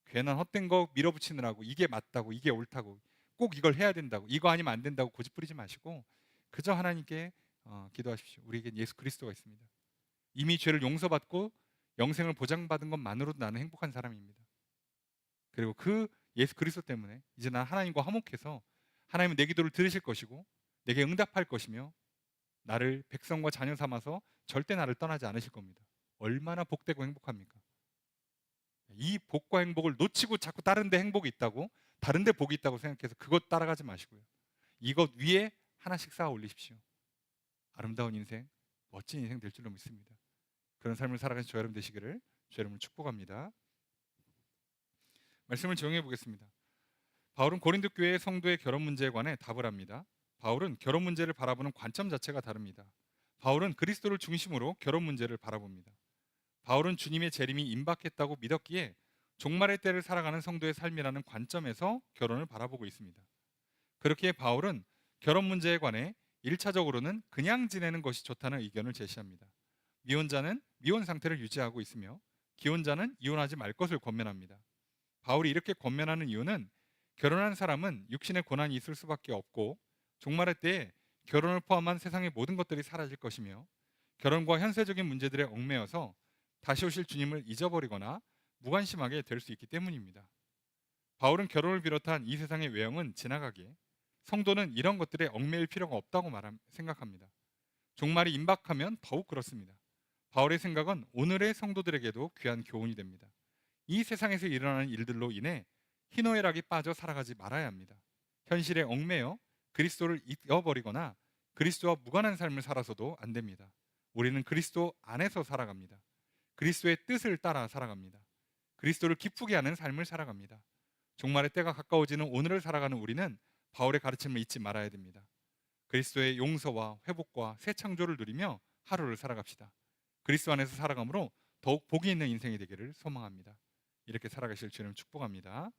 괜한 헛된 거 밀어붙이느라고 이게 맞다고 이게 옳다고 꼭 이걸 해야 된다고 이거 아니면 안 된다고 고집 부리지 마시고 그저 하나님께 기도하십시오. 우리에겐 예수 그리스도가 있습니다. 이미 죄를 용서받고 영생을 보장받은 것만으로도 나는 행복한 사람입니다. 그리고 그 예수 그리스도 때문에 이제 난 하나님과 화목해서 하나님은 내 기도를 들으실 것이고 내게 응답할 것이며 나를 백성과 자녀 삼아서 절대 나를 떠나지 않으실 겁니다. 얼마나 복되고 행복합니까? 이 복과 행복을 놓치고 자꾸 다른 데 행복이 있다고 다른 데 복이 있다고 생각해서 그것 따라가지 마시고요. 이것 위에 하나씩 쌓아 올리십시오. 아름다운 인생, 멋진 인생 될 줄로 믿습니다. 그런 삶을 살아가신 저 여러분 되시기를 저 여러분을 축복합니다. 말씀을 정리해 보겠습니다. 바울은 고린도 교회의 성도의 결혼 문제에 관해 답을 합니다. 바울은 결혼 문제를 바라보는 관점 자체가 다릅니다. 바울은 그리스도를 중심으로 결혼 문제를 바라봅니다. 바울은 주님의 재림이 임박했다고 믿었기에 종말의 때를 살아가는 성도의 삶이라는 관점에서 결혼을 바라보고 있습니다. 그렇기에 바울은 결혼 문제에 관해 1차적으로는 그냥 지내는 것이 좋다는 의견을 제시합니다. 미혼자는 미혼 상태를 유지하고 있으며 기혼자는 이혼하지 말 것을 권면합니다. 바울이 이렇게 권면하는 이유는 결혼한 사람은 육신의 고난이 있을 수밖에 없고 종말의 때에 결혼을 포함한 세상의 모든 것들이 사라질 것이며 결혼과 현세적인 문제들에 얽매여서 다시 오실 주님을 잊어버리거나 무관심하게 될 수 있기 때문입니다. 바울은 결혼을 비롯한 이 세상의 외형은 지나가기에 성도는 이런 것들에 얽매일 필요가 없다고 생각합니다. 종말이 임박하면 더욱 그렇습니다. 바울의 생각은 오늘의 성도들에게도 귀한 교훈이 됩니다. 이 세상에서 일어나는 일들로 인해 희노애락이 빠져 살아가지 말아야 합니다. 현실에 얽매여 그리스도를 잊어버리거나 그리스도와 무관한 삶을 살아서도 안 됩니다. 우리는 그리스도 안에서 살아갑니다. 그리스도의 뜻을 따라 살아갑니다. 그리스도를 기쁘게 하는 삶을 살아갑니다. 종말의 때가 가까워지는 오늘을 살아가는 우리는 바울의 가르침을 잊지 말아야 됩니다. 그리스도의 용서와 회복과 새 창조를 누리며 하루를 살아갑시다. 그리스도 안에서 살아감으로 더욱 복이 있는 인생이 되기를 소망합니다. 이렇게 살아가실 주님 축복합니다.